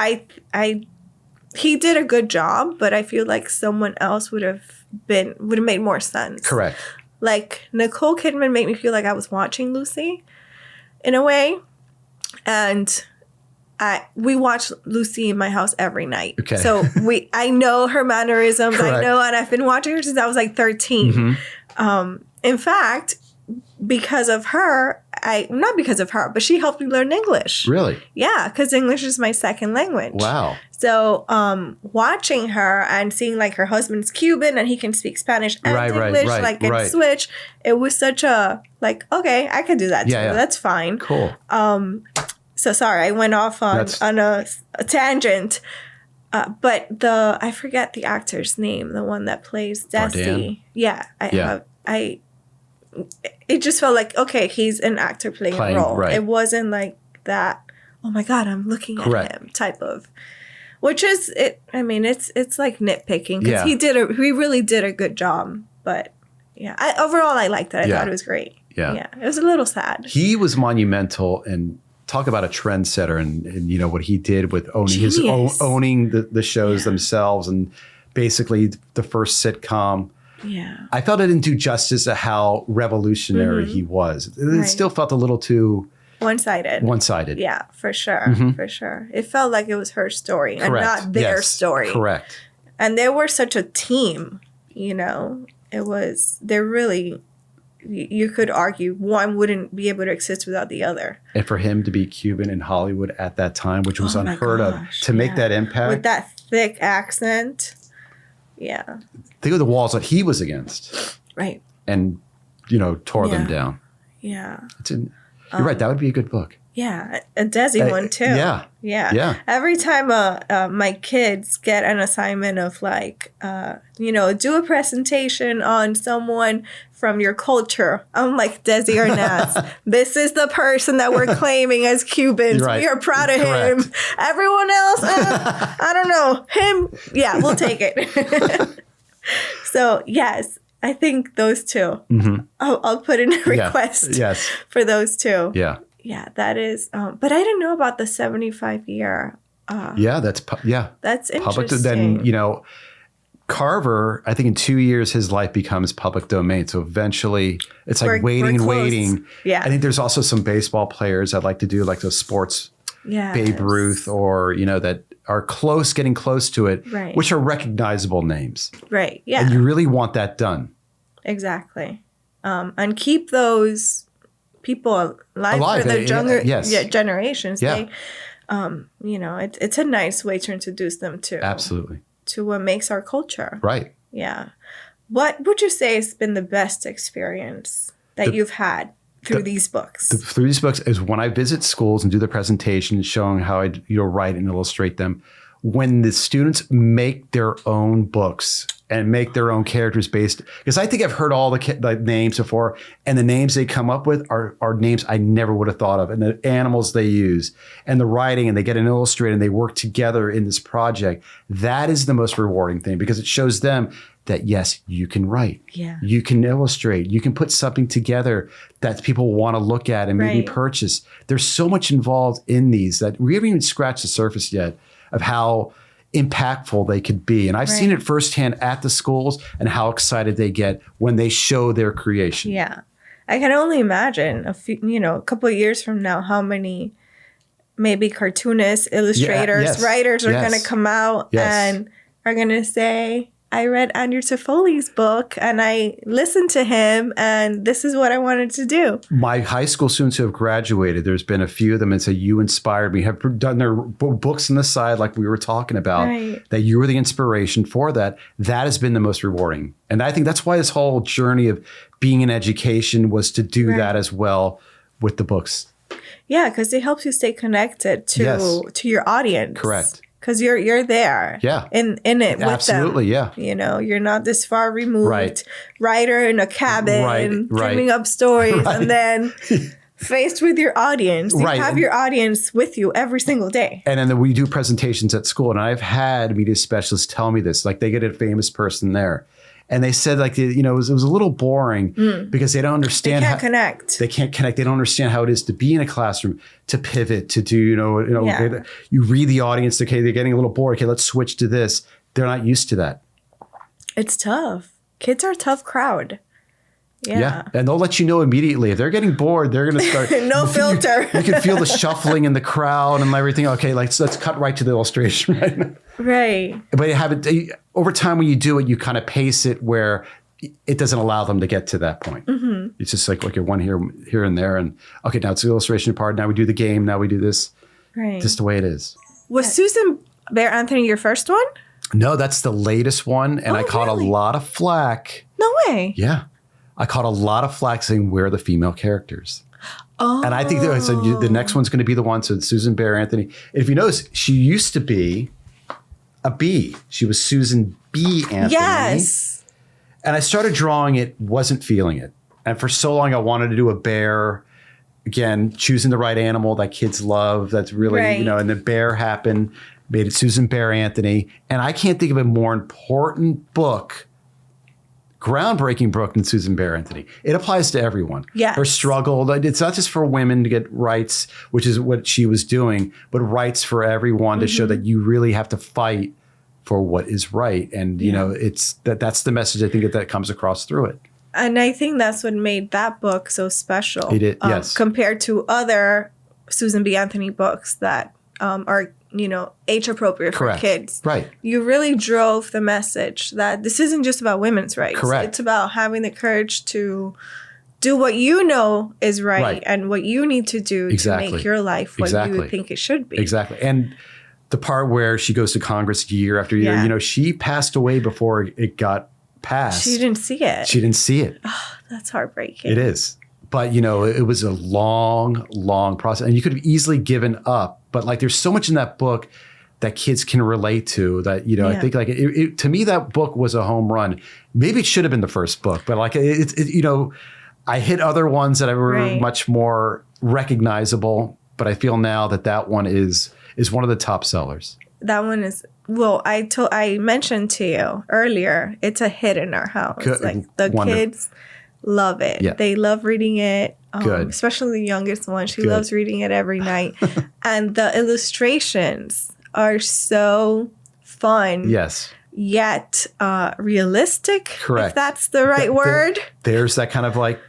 he did a good job, but I feel like someone else would have made more sense. Correct. Like Nicole Kidman made me feel like I was watching Lucy in a way. And we watch Lucy in my house every night. Okay. So I know her mannerisms. Correct. And I've been watching her since I was like 13. Mm-hmm. In fact, because of her, not because of her, but she helped me learn English. Really? Yeah, because English is my second language. Wow. So watching her and seeing like her husband's Cuban and he can speak Spanish and English, and switch, it was such a like, okay, I could do that too. Yeah. That's fine. Cool. So sorry, I went off on a tangent. But I forget the actor's name, the one that plays Desi. Yeah. It just felt like, okay, he's an actor playing a role. Right. It wasn't like that, oh my God, I'm looking at him type of, which is, it's like nitpicking because he really did a good job. But yeah, overall, I liked it. I thought it was great. Yeah. It was a little sad. He was monumental and talk about a trendsetter and you know, what he did with owning the shows themselves and basically the first sitcom. Yeah. I felt it didn't do justice to how revolutionary he was. It still felt a little too one-sided. Yeah, for sure. Mm-hmm. For sure. It felt like it was her story and not their story. Correct. And they were such a team, you know. They're really, you could argue one wouldn't be able to exist without the other. And for him to be Cuban in Hollywood at that time, which was unheard of, to make that impact. With that thick accent. Yeah. Think of the walls that he was against. Right. And, you know, tore them down. Yeah. You're right. That would be a good book. Yeah. A Desi one, too. Yeah. Every time my kids get an assignment of like, do a presentation on someone from your culture, I'm like, Desi Arnaz, this is the person that we're claiming as Cubans. Right. We are proud of him. Everyone else, I don't know. Him, yeah, we'll take it. So, yes, I think those two. Mm-hmm. I'll put in a request for those two. Yeah. Yeah, that is. But I didn't know about the 75-year. That's interesting. Public. Then, you know, Carver, I think in 2 years, his life becomes public domain. So eventually it's like waiting. Yeah. I think there's also some baseball players I'd like to do like those sports, Babe Ruth, or, you know, that are getting close to it, which are recognizable names. Right. Yeah. And you really want that done. Exactly. And keep those people alive for the younger generations. Yeah. They, it's a nice way to introduce them to. Absolutely. To what makes our culture. Right. Yeah. What would you say has been the best experience that you've had through these books? Through these books is when I visit schools and do the presentations showing how I write and illustrate them. When the students make their own books and make their own characters based, because I think I've heard all the names before, and the names they come up with are names I never would have thought of, and the animals they use, and the writing, and they get an illustrator, and they work together in this project. That is the most rewarding thing, because it shows them that, yes, you can write, you can illustrate, you can put something together that people want to look at and maybe purchase. There's so much involved in these that we haven't even scratched the surface yet of how impactful they could be. And I've seen it firsthand at the schools and how excited they get when they show their creation. Yeah. I can only imagine a couple of years from now, how many maybe cartoonists, illustrators, writers are going to come out and are going to say, I read Andrew Toffoli's book and I listened to him, and this is what I wanted to do. My high school students who have graduated, there's been a few of them that say, you inspired me, have done their books on the side like we were talking about, that you were the inspiration for that. That has been the most rewarding. And I think that's why this whole journey of being in education was to do that as well with the books. Yeah, because it helps you stay connected to your audience. Correct. Because you're there, in it with Absolutely, them. Yeah. You know, you're not this far removed writer in a cabin dreaming up stories, and then faced with your audience. You have your audience with you every single day. And then we do presentations at school, and I've had media specialists tell me this, like they get a famous person there. And they said, like, you know, it was a little boring because they don't understand. They can't connect. They can't connect. They don't understand how it is to be in a classroom, to pivot, to do, you read the audience. Okay, they're getting a little bored. Okay, let's switch to this. They're not used to that. It's tough. Kids are a tough crowd. Yeah. And they'll let you know immediately. If they're getting bored, they're going to start. No filter. You can feel the shuffling in the crowd and everything. Okay, let's cut right to the illustration right now. Right. But over time when you do it, you kind of pace it where it doesn't allow them to get to that point. Mm-hmm. It's just like, okay, one here and there. And okay, now it's the illustration part. Now we do the game. Now we do this. Right. Just the way it is. Was Susan Bear Anthony your first one? No, that's the latest one. And I caught a lot of flack. No way. Yeah. I caught a lot of flack saying, where are the female characters? Oh. And I think the next one's going to be the one. So Susan Bear Anthony. And if you notice, she used to be a B. She was Susan B. Anthony. Yes. And I started drawing it, wasn't feeling it. And for so long, I wanted to do a bear. Again, choosing the right animal that kids love. That's really, and the bear happened, made it Susan Bear Anthony. And I can't think of a more important book, groundbreaking book than Susan Bear Anthony. It applies to everyone. Yes. Her struggle. It's not just for women to get rights, which is what she was doing, but rights for everyone to show that you really have to fight for what is right. And, it's that's the message I think that comes across through it. And I think that's what made that book so special. It is, yes. Compared to other Susan B. Anthony books that are, age appropriate for kids. Right. You really drove the message that this isn't just about women's rights. Correct. It's about having the courage to do what you know is right. And what you need to do to make your life what you think it should be. Exactly. And the part where she goes to Congress year after year, she passed away before it got passed. She didn't see it. She didn't see it. Oh, that's heartbreaking. It is. But, it was a long, long process. And you could have easily given up. But, like, there's so much in that book that kids can relate to that, I think, like, to me, that book was a home run. Maybe it should have been the first book. But, like, I hit other ones that were much more recognizable. But I feel now that one is one of the top sellers. That one is, well, I mentioned to you earlier, it's a hit in our house. Good. Like the kids love it. Yeah. They love reading it. Good. Especially the youngest one. She loves reading it every night. And the illustrations are so fun. Yes. Yet realistic. Correct. If that's the right word. There's that kind of like,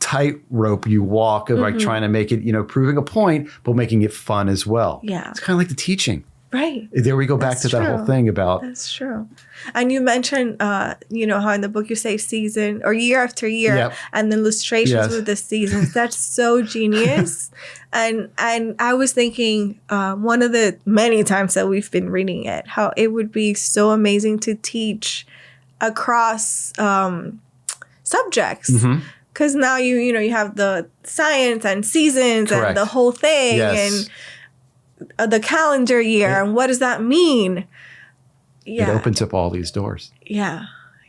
tightrope you walk of like trying to make it, proving a point, but making it fun as well. Yeah. It's kind of like the teaching. Right. There we go back to that whole thing about. That's true. And you mentioned, how in the book you say season or year after year and the illustrations with the seasons. That's so genius. And I was thinking one of the many times that we've been reading it, how it would be so amazing to teach across subjects. Mm-hmm. Because now you have the science and seasons and the whole thing and the calendar year and what does that mean? Yeah, it opens up all these doors. Yeah,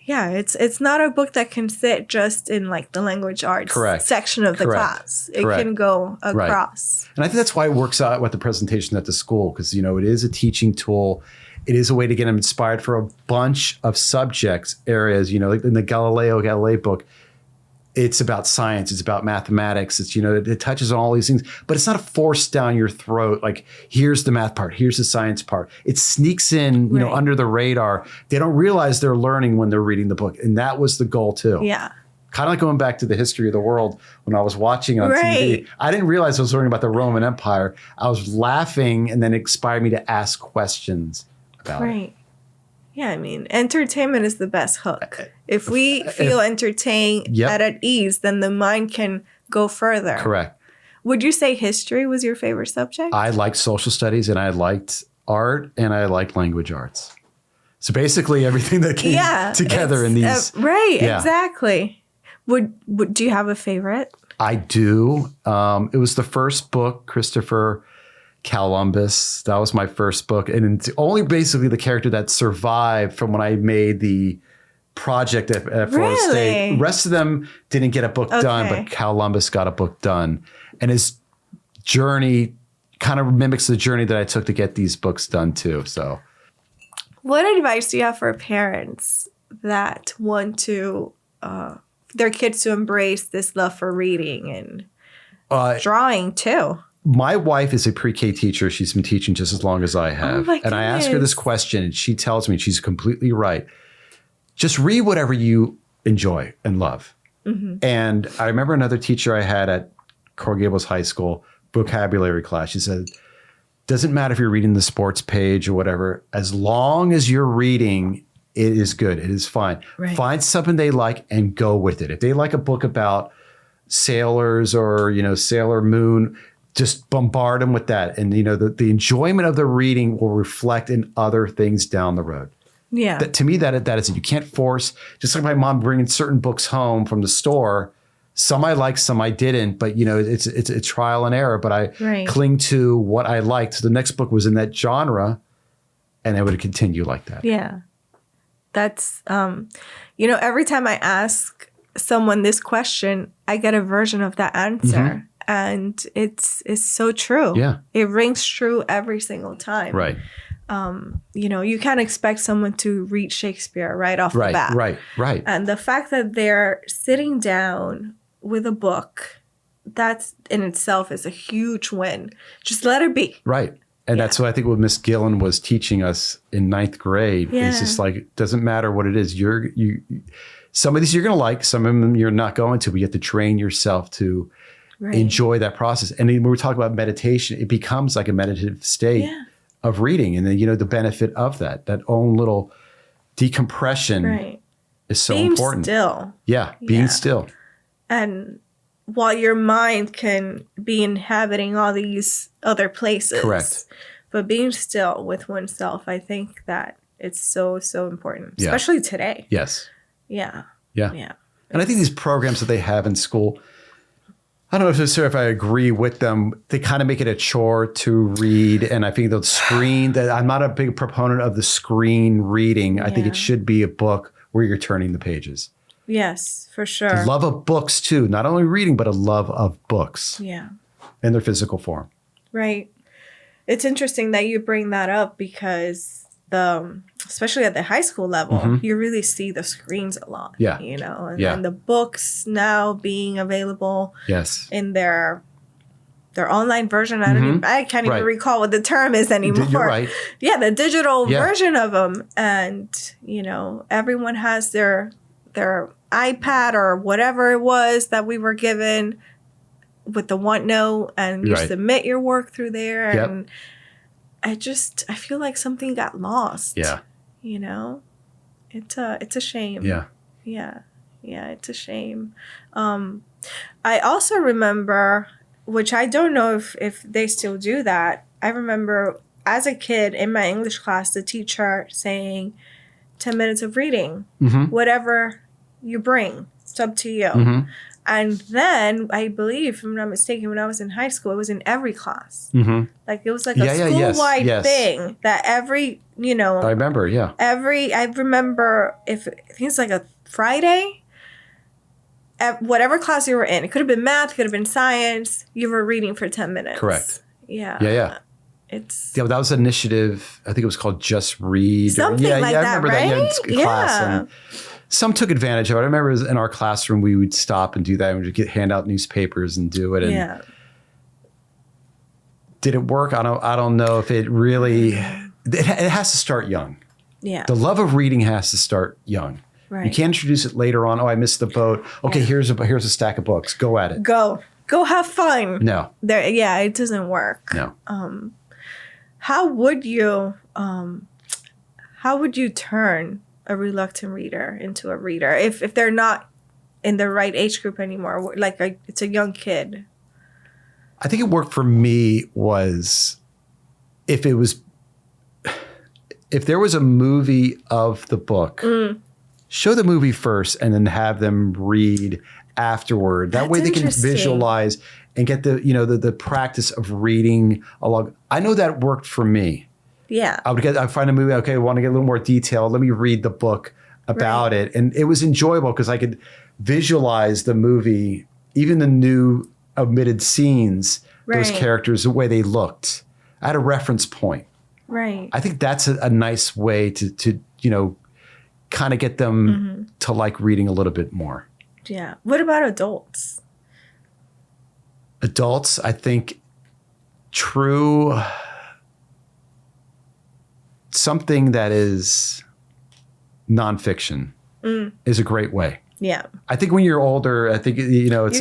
it's not a book that can sit just in like the language arts section of the class. It can go across. And I think that's why it works out with the presentation at the school because it is a teaching tool. It is a way to get them inspired for a bunch of subjects areas. Like in the Galilei book. It's about science. It's about mathematics. It's, it touches on all these things, but it's not a force down your throat. Like, here's the math part. Here's the science part. It sneaks in, under the radar. They don't realize they're learning when they're reading the book. And that was the goal too. Yeah. Kind of like going back to the history of the world when I was watching on TV. I didn't realize I was learning about the Roman Empire. I was laughing and then it inspired me to ask questions about it. Yeah, I mean, entertainment is the best hook. If we feel entertained at ease, then the mind can go further. Correct. Would you say history was your favorite subject? I liked social studies, and I liked art, and I liked language arts. So basically everything that came together in these. Right, exactly. Would do you have a favorite? I do. It was the first book, Christopher Columbus. That was my first book. And it's only basically the character that survived from when I made the project at Florida State. The rest of them didn't get a book done, but Columbus got a book done. And his journey kind of mimics the journey that I took to get these books done too. So, what advice do you have for parents that want to their kids to embrace this love for reading and drawing too? My wife is a pre-K teacher. She's been teaching just as long as I have. And I ask her this question, and she tells me, she's completely right. Just read whatever you enjoy and love. Mm-hmm. And I remember another teacher I had at Coral Gables High School, vocabulary class. She said, doesn't matter if you're reading the sports page or whatever, as long as you're reading, it is good. It is fine. Right. Find something they like and go with it. If they like a book about sailors or, Sailor Moon, just bombard them with that. And, the enjoyment of the reading will reflect in other things down the road. Yeah. To me, that is it. You can't force, just like my mom bringing certain books home from the store. Some I liked, some I didn't, but it's a trial and error, but I cling to what I liked. So the next book was in that genre, and I would continue like that. Yeah. That's, every time I ask someone this question, I get a version of that answer. Mm-hmm. And it's so true. Yeah. It rings true every single time. Right. You can't expect someone to read Shakespeare right off the bat. Right. And the fact that they're sitting down with a book, that's in itself is a huge win. Just let it be. Right. And that's what I think what Miss Gillen was teaching us in 9th grade. Yeah. It's just like, it doesn't matter what it is. Some of these you're going to like, some of them you're not going to, but you have to train yourself to enjoy that process. And then when we talk about meditation, it becomes like a meditative state of reading. And then, the benefit of that own little decompression is so important. Being still. Yeah. Being still. And while your mind can be inhabiting all these other places. Correct. But being still with oneself, I think that it's so, so important, especially today. Yes. Yeah. Yeah. Yeah. And I think these programs that they have in school, I don't know if I agree with them. They kind of make it a chore to read. And I think the screen, that I'm not a big proponent of the screen reading. I think it should be a book where you're turning the pages. Yes, for sure. The love of books too. Not only reading, but a love of books. Yeah. In their physical form. Right. It's interesting that you bring that up because especially at the high school level, you really see the screens a lot. Yeah. And the books now being available in their online version. I can't even recall what the term is anymore. You're right. Yeah, the digital version of them. And, everyone has their iPad or whatever it was that we were given with the OneNote, and you submit your work through there. Yep. And I feel like something got lost. Yeah. It's a shame. Yeah. Yeah. Yeah. It's a shame. I also remember, which I don't know if they still do that. I remember as a kid in my English class, the teacher saying 10 minutes of reading, whatever you bring, it's up to you. And then I believe, if I'm not mistaken, when I was in high school, it was in every class. Like it was like a school-wide thing that every, I remember, I remember I think it's like a Friday, at whatever class you were in. It could have been math, it could have been science. You were reading for 10 minutes. Correct. Yeah. Yeah. That was an initiative. I think it was called Just Read. Something like that, I remember that in class. And some took advantage of it. I remember in our classroom, we would stop and do that. And we'd hand out newspapers and do it. And did it work? I don't know if it really, it has to start young. Yeah. The love of reading has to start young. Right. You can't introduce it later on. Oh, I missed the boat. Okay, here's a stack of books. Go at it. Go have fun. No. It doesn't work. No. How would how would you turn a reluctant reader into a reader if they're not in the right age group anymore? Like it's a young kid. I think it worked for me was if there was a movie of the book, show the movie first and then have them read afterward. That way they can visualize and get the practice of reading along. I know that worked for me. Yeah. I'd find a movie, okay, I want to get a little more detail. Let me read the book about it. And it was enjoyable because I could visualize the movie, even the new omitted scenes, those characters, the way they looked. I had a reference point. Right. I think that's a nice way to kind of get them to like reading a little bit more. Yeah. What about adults? Adults, I think true something that is nonfiction is a great way. Yeah. I think when you're older, I think, it's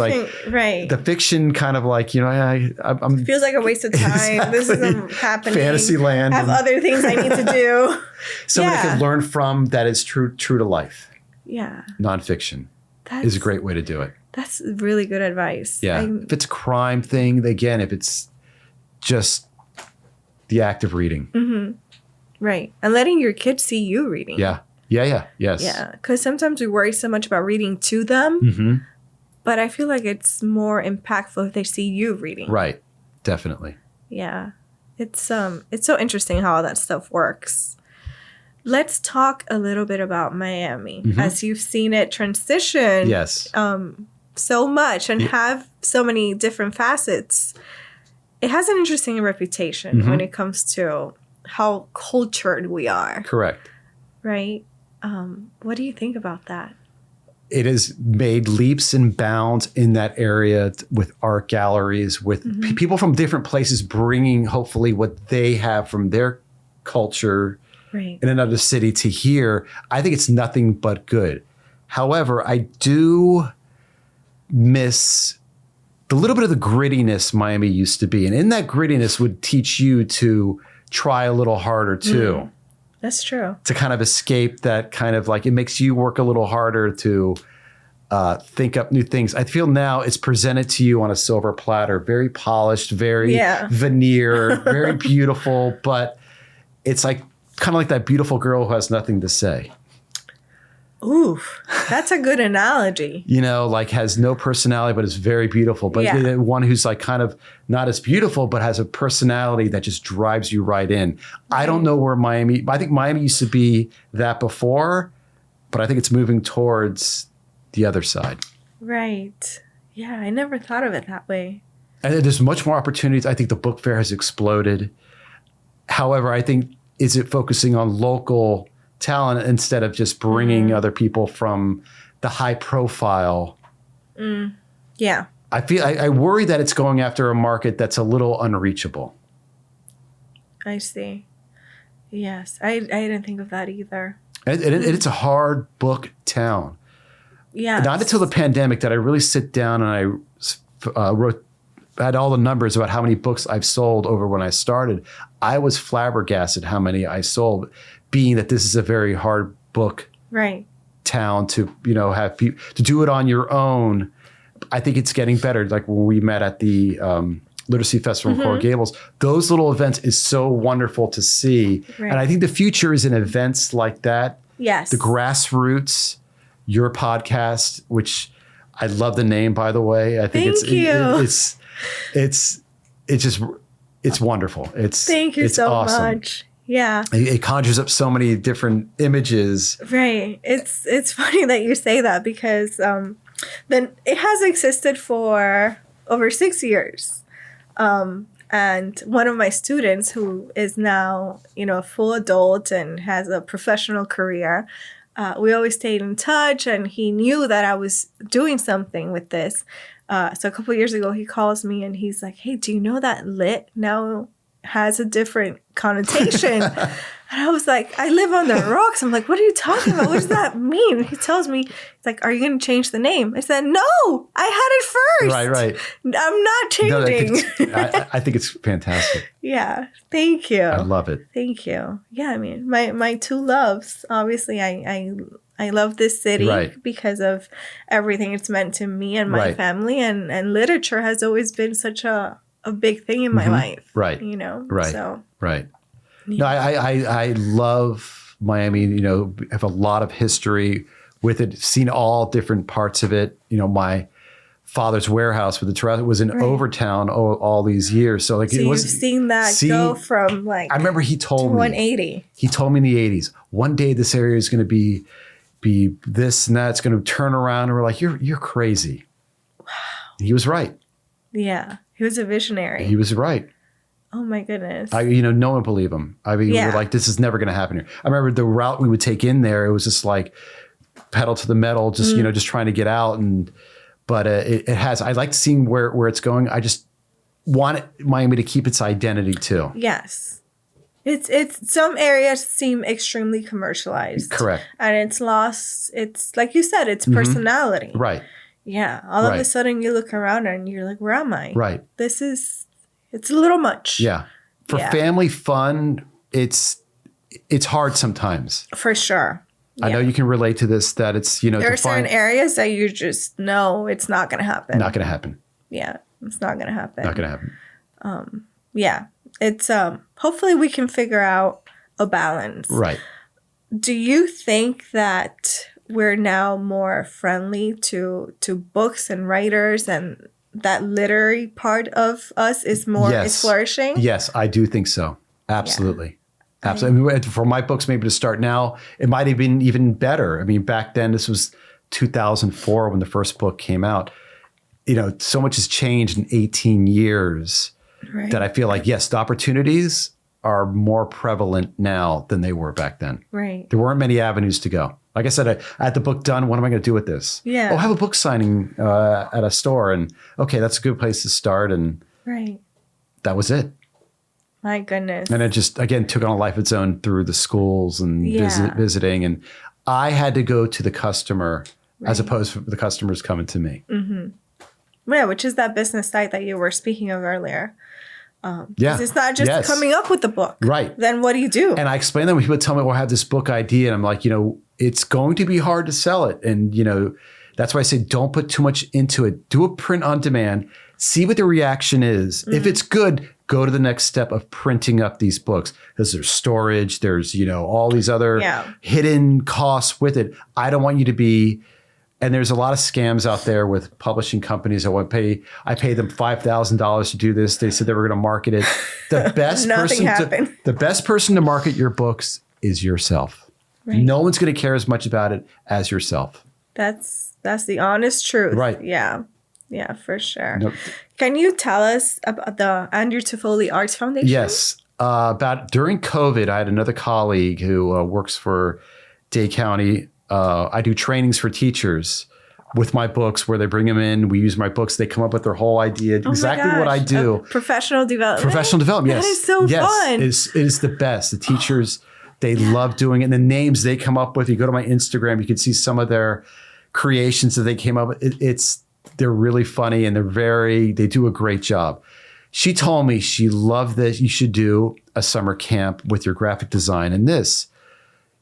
right. The fiction kind of like, I'm feels like a waste of time. Exactly. This isn't happening. Fantasy land. I have other things I need to do. Something I can learn from that is true to life. Yeah. Nonfiction is a great way to do it. That's really good advice. Yeah. If it's a crime thing, again, if it's just the act of reading. Mm-hmm. Right. And letting your kids see you reading. Yeah. Yes. Yeah. Because sometimes we worry so much about reading to them. But I feel like it's more impactful if they see you reading. Right. Definitely. Yeah. It's so interesting how all that stuff works. Let's talk a little bit about Miami as you've seen it transition. Yes. So much and have so many different facets. It has an interesting reputation when it comes to how cultured we are. Correct. Right? What do you think about that? It has made leaps and bounds in that area with art galleries, with people from different places bringing hopefully what they have from their culture in another city to here. I think it's nothing but good. However, I do miss the little bit of the grittiness Miami used to be. And in that grittiness would teach you to try a little harder too. That's true. To kind of escape that kind of like, it makes you work a little harder to think up new things. I feel now it's presented to you on a silver platter, very polished, very veneer, very beautiful, but it's like kind of like that beautiful girl who has nothing to say. Ooh, that's a good analogy. Like has no personality, but is very beautiful. But one who's like kind of not as beautiful, but has a personality that just drives you right in. I don't know where I think Miami used to be that before, but I think it's moving towards the other side. Right. Yeah, I never thought of it that way. And there's much more opportunities. I think the book fair has exploded. However, I think, is it focusing on local talent instead of just bringing other people from the high profile? Yeah. I worry that it's going after a market that's a little unreachable. I see. Yes. I didn't think of that either. And it's a hard book town. Yeah. Not until the pandemic that I really sit down and I had all the numbers about how many books I've sold over when I started. I was flabbergasted how many I sold, being that this is a very hard book town to, have people to do it on your own. I think it's getting better. Like when we met at the Literacy Festival in Coral Gables, those little events is so wonderful to see. Right. And I think the future is in events like that. Yes. The grassroots, your podcast, which I love the name, by the way. I think it's wonderful. Thank you so awesome. much. Yeah. It conjures up so many different images. Right. It's funny that you say that because then it has existed for over 6 years. And one of my students who is now, a full adult and has a professional career, we always stayed in touch and he knew that I was doing something with this. So a couple of years ago, he calls me and he's like, hey, do you know that lit now has a different connotation? And I was like, I live on the rocks. I'm like, what are you talking about? What does that mean? He tells me, he's like, are you going to change the name? I said, no, I had it first. Right. I'm not changing. No, I think it's fantastic. Yeah. Thank you. I love it. Thank you. Yeah. I mean, my two loves, obviously, I love this city because of everything it's meant to me and my family. And literature has always been such a big thing in my life. Right. You know? Right. So. Right. No, I love Miami, you know, have a lot of history with it, seen all different parts of it. You know, my father's warehouse with the terrace was in Overtown all these years. So like so it was, you've seen that go from like I remember he told me 180. He told me in the 80s, one day this area is going to be this and that. It's going to turn around. And we're like, you're crazy. Wow. He was right. Yeah. He was a visionary. He was right. Oh my goodness. No one believed him. I mean, we were like, this is never going to happen here. I remember the route we would take in there. It was just like pedal to the metal, just, just trying to get out. But I like seeing where it's going. I just want Miami to keep its identity too. Yes. It's some areas seem extremely commercialized. Correct. And it's lost. It's like you said, it's personality. Right. Yeah. All of a sudden you look around and you're like, where am I? Right. It's a little much. Yeah. For family fun, it's hard sometimes. For sure. Yeah. I know you can relate to this, that it's, there are certain areas that you just know it's not going to happen. Not going to happen. Yeah. It's not going to happen. Not going to happen. Yeah. It's, hopefully we can figure out a balance. Right. Do you think that we're now more friendly to books and writers, and that literary part of us is flourishing? Yes, I do think so. Absolutely. Yeah. Absolutely. I mean, for my books, maybe to start now, it might have been even better. I mean, back then, this was 2004 when the first book came out. So much has changed in 18 years that I feel like, yes, the opportunities are more prevalent now than they were back then. Right. There weren't many avenues to go. Like I said, I had the book done. What am I going to do with this? Yeah. Oh, have a book signing at a store. And okay, that's a good place to start. And that was it. My goodness. And it just, again, took on a life of its own through the schools and visiting. And I had to go to the customer as opposed to the customers coming to me. Mm-hmm. Yeah, which is that business site that you were speaking of earlier. It's not just coming up with the book. Right. Then what do you do? And I explain that when people tell me, well, I have this book idea. And I'm like, it's going to be hard to sell it. And, that's why I say don't put too much into it. Do a print on demand. See what the reaction is. Mm-hmm. If it's good, go to the next step of printing up these books. Because there's storage. There's, all these other hidden costs with it. I don't want you to be... And there's a lot of scams out there with publishing companies. I pay them $5,000 to do this. They said they were going to market it. The best person to market your books is yourself. Right. No one's going to care as much about it as yourself. That's the honest truth. Right. Yeah. Yeah, for sure. Nope. Can you tell us about the Andrew Toffoli Arts Foundation? Yes. During COVID, I had another colleague who works for Dade County. I do trainings for teachers with my books where they bring them in. We use my books. They come up with their whole idea. Exactly what I do. Professional development. Yes. That is so fun. It is the best. The teachers, they love doing it. And the names they come up with, you go to my Instagram, you can see some of their creations that they came up with. They're really funny and they do a great job. She told me she loved this. You should do a summer camp with your graphic design and this.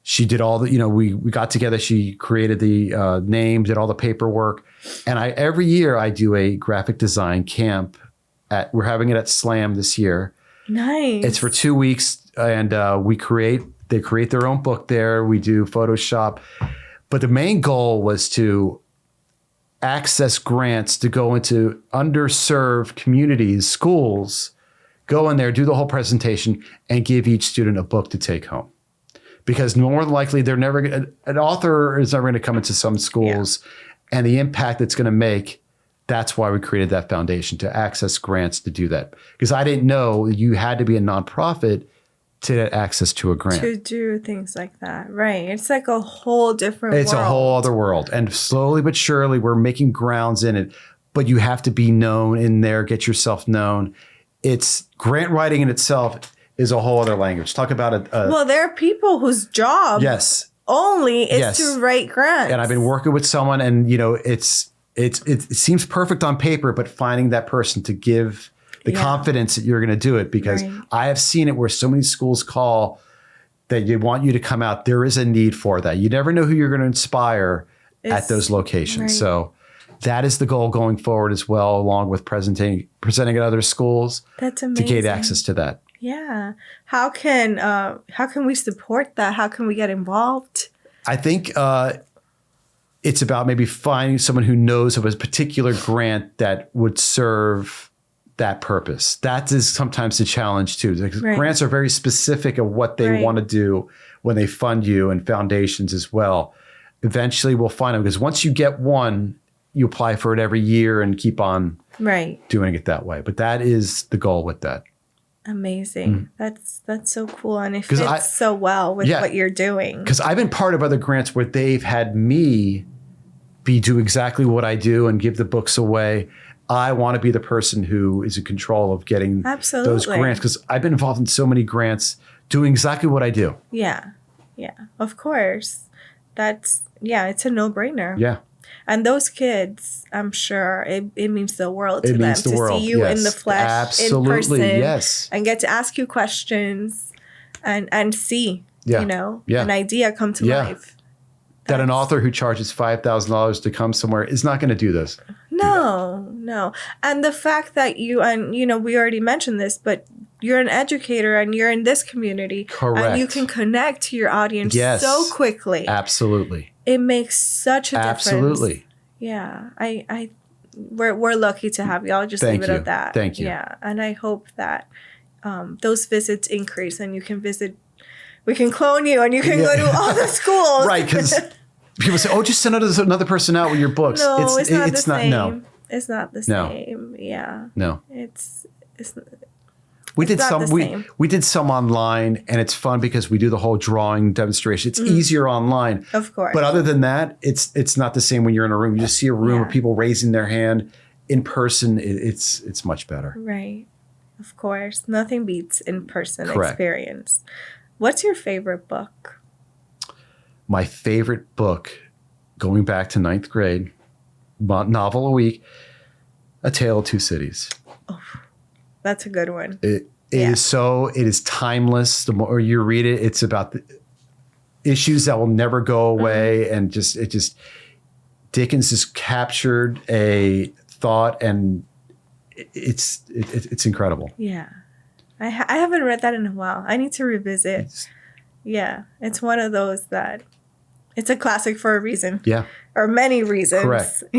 She did all the, we got together. She created the name, did all the paperwork. And every year I do a graphic design camp we're having it at Slam this year. Nice. It's for 2 weeks and they create their own book there. We do Photoshop. But the main goal was to access grants to go into underserved communities, schools, go in there, do the whole presentation and give each student a book to take home. Because more than likely, an author is never going to come into some schools and the impact it's going to make. That's why we created that foundation, to access grants to do that. Because I didn't know you had to be a nonprofit to get access to a grant. To do things like that. Right. It's like a whole different world. It's a whole other world. And slowly but surely, we're making grounds in it. But you have to be known in there, get yourself known. It's grant writing in itself is a whole other language. Talk about it. Well, there are people whose job only is to write grants. And I've been working with someone, and it seems perfect on paper, but finding that person to give the confidence that you're going to do it, because I have seen it where so many schools call that they want you to come out. There is a need for that. You never know who you're going to inspire at those locations. Right. So that is the goal going forward as well, along with presenting at other schools. That's amazing. To gain access to that. Yeah. How can we support that? How can we get involved? I think it's about maybe finding someone who knows of a particular grant that would serve that purpose. That is sometimes the challenge too. Grants are very specific of what they want to do when they fund you, and foundations as well. Eventually we'll find them, because once you get one, you apply for it every year and keep on doing it that way. But that is the goal with that. Amazing. That's so cool. And it fits so well with what you're doing. Because I've been part of other grants where they've had me do exactly what I do and give the books away. I want to be the person who is in control of getting those grants, because I've been involved in so many grants doing exactly what I do. Yeah. Yeah. Of course. It's a no-brainer. Yeah. And those kids, I'm sure it means the world to them to see you in the flesh, in person, and get to ask you questions and see, an idea come to life. That an author who charges $5,000 to come somewhere is not going to do this. No. And the fact that we already mentioned this, but you're an educator and you're in this community. Correct. And you can connect to your audience so quickly. Absolutely. It makes such a difference. Absolutely. Yeah. We're lucky to have you. I'll just leave it at that. Thank you. Yeah. And I hope that those visits increase, and you can we can clone you and you can go to all the schools. Right. Because people say, just send another person out with your books. No, it's not the same. No. It's not the same. Yeah. No. It's We did some online, and it's fun because we do the whole drawing demonstration. It's easier online. Of course. But other than that, it's not the same when you're in a room. You just see a room of people raising their hand. In person, it's much better. Right. Of course. Nothing beats in-person experience. What's your favorite book? My favorite book, going back to 9th grade, novel a week, A Tale of Two Cities. Oh, that's a good one. It is timeless. The more you read it, it's about the issues that will never go away. And Dickens just captured a thought, and it's incredible. Yeah. I haven't read that in a while. I need to revisit. It's one of those that it's a classic for a reason. Yeah. Or many reasons.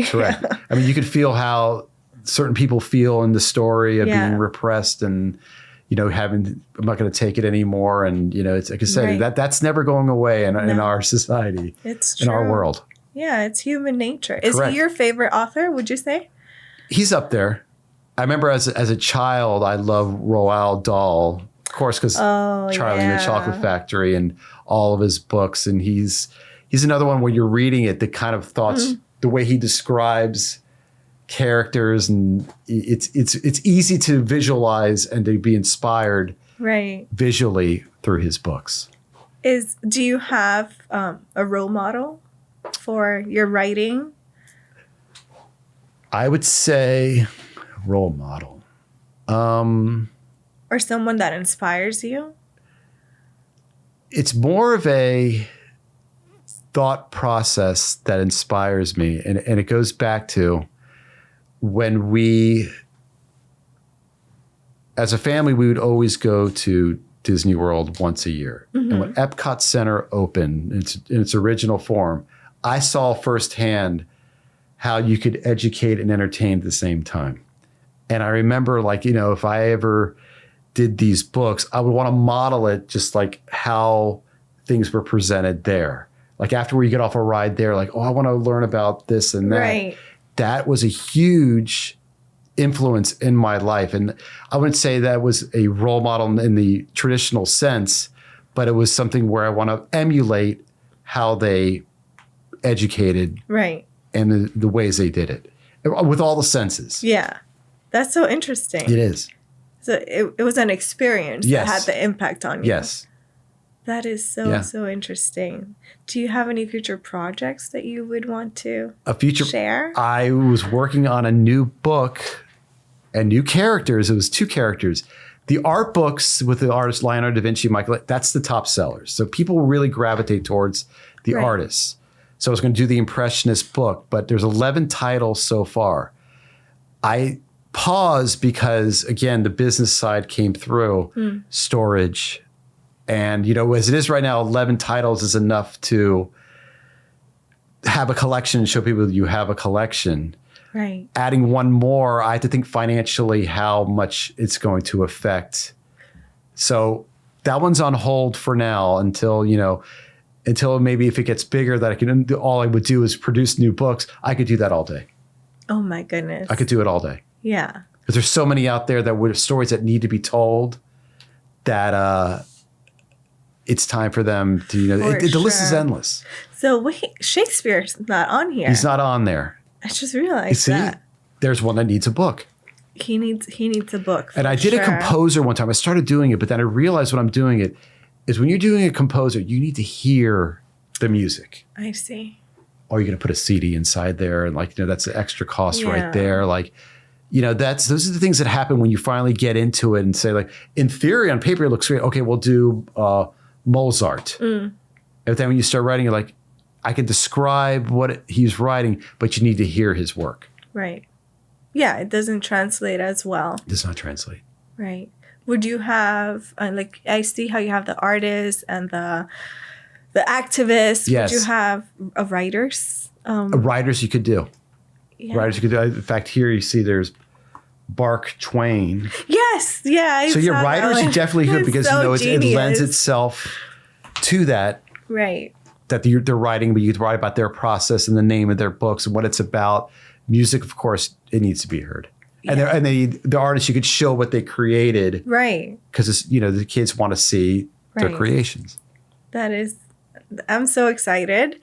Correct. I mean, you could feel how certain people feel in the story of being repressed and, I'm not going to take it anymore. And, it's like I said, that's never going away in our society. It's true. In our world. Yeah, it's human nature. Is he your favorite author, would you say? He's up there. I remember as a child, I loved Roald Dahl, of course, because Charlie and the Chocolate Factory and all of his books. And he's another one where you're reading it, the kind of thoughts, the way he describes characters, and it's easy to visualize and to be inspired visually through his books. Do you have a role model for your writing? I would say role model. Or someone that inspires you? It's more of a thought process that inspires me. And it goes back to when as a family, we would always go to Disney World once a year. And when Epcot Center opened in its original form, I saw firsthand how you could educate and entertain at the same time. And I remember, if I ever did these books, I would want to model it just like how things were presented there. Like after we get off a ride there, I want to learn about this and that. Right. That was a huge influence in my life. And I wouldn't say that was a role model in the traditional sense, but it was something where I want to emulate how they educated. Right. And the ways they did it with all the senses. Yeah. That's so interesting. It is. So it was an experience Yes. that had the impact on you. Yes. That is so interesting. Do you have any future projects that you would want to share? I was working on a new book and new characters. It was 2 characters. The art books with the artists Leonardo da Vinci, Michael, that's the top sellers. So people really gravitate towards the artists. So I was going to do the Impressionist book, but there's 11 titles so far. I paused because, again, the business side came through, storage. And, as it is right now, 11 titles is enough to have a collection and show people that you have a collection. Right. Adding one more, I had to think financially how much it's going to affect. So that one's on hold for now until maybe if it gets bigger that I can, all I would do is produce new books. I could do that all day. Oh my goodness. I could do it all day. Yeah. Because there's so many out there that would have stories that need to be told that it's time for them to, the list is endless. So wait, Shakespeare's not on here. He's not on there. I just realized that. There's one that needs a book. He needs a book. And I did a composer one time. I started doing it, but then I realized when I'm doing it is when you're doing a composer, you need to hear the music. I see. Or you're going to put a CD inside there. And that's an extra cost right there. Those are the things that happen when you finally get into it and say, in theory, on paper, it looks great. Okay, we'll do Mozart. And then when you start writing, you're like, I can describe what he's writing, but you need to hear his work. Right. Yeah, it doesn't translate as well. It does not translate. Right. Would you have, I see how you have the artists and the activists. Yes. Would you have writers? Writers you could do. Yeah. Writers you could do. In fact, here you see there's Mark Twain. Yes. Yeah. So your writers you definitely could because it lends itself to that. Right. That they're writing, but you could write about their process and the name of their books and what it's about. Music, of course, it needs to be heard. Yeah. And the artists, you could show what they created. Right. Because the kids want to see their creations. I'm so excited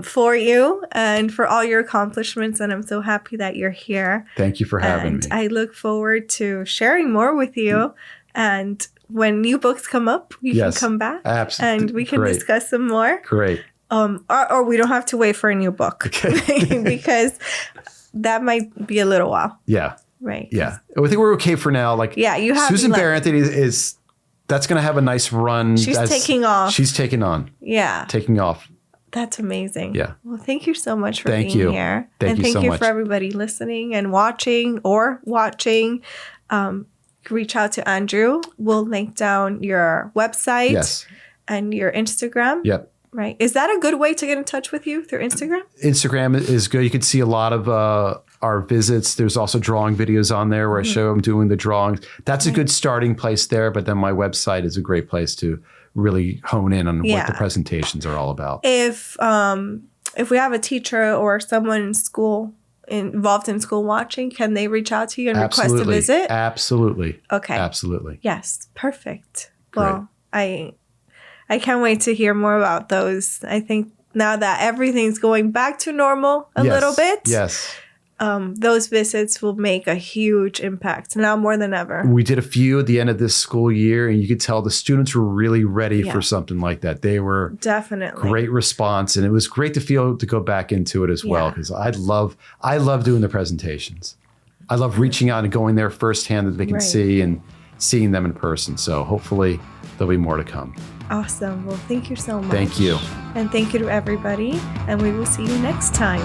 for you and for all your accomplishments. And I'm so happy that you're here. Thank you for having me. I look forward to sharing more with you. And when new books come up, you can come back. Absolutely. And we can discuss some more. Great. Or we don't have to wait for a new book. Okay. Because that might be a little while. Yeah. Right. Yeah. I think we're okay for now. you have Susan Bear Anthony that's going to have a nice run. She's taking off. She's taking on. Yeah. Taking off. That's amazing. Yeah. Well, thank you so much for being here. Thank you so much. And thank you for everybody listening and watching. Reach out to Andrew. We'll link down your website and your Instagram. Yep. Right. Is that a good way to get in touch with you, through Instagram? Instagram is good. You can see a lot of our visits. There's also drawing videos on there where I show them doing the drawings. That's a good starting place there. But then my website is a great place to really hone in on what the presentations are all about. If we have a teacher or someone in school involved in school watching, can they reach out to you and request a visit? Absolutely. Okay. Absolutely. Yes. Perfect. Well, I can't wait to hear more about those. I think now that everything's going back to normal a little bit. Yes. Those visits will make a huge impact now more than ever. We did a few at the end of this school year, and you could tell the students were really ready for something like that. They were definitely great response, and it was great to go back into it as well because I love doing the presentations. I love reaching out and going there firsthand that they can see and seeing them in person. So hopefully there'll be more to come. Awesome. Well, thank you so much. Thank you. And thank you to everybody. And we will see you next time.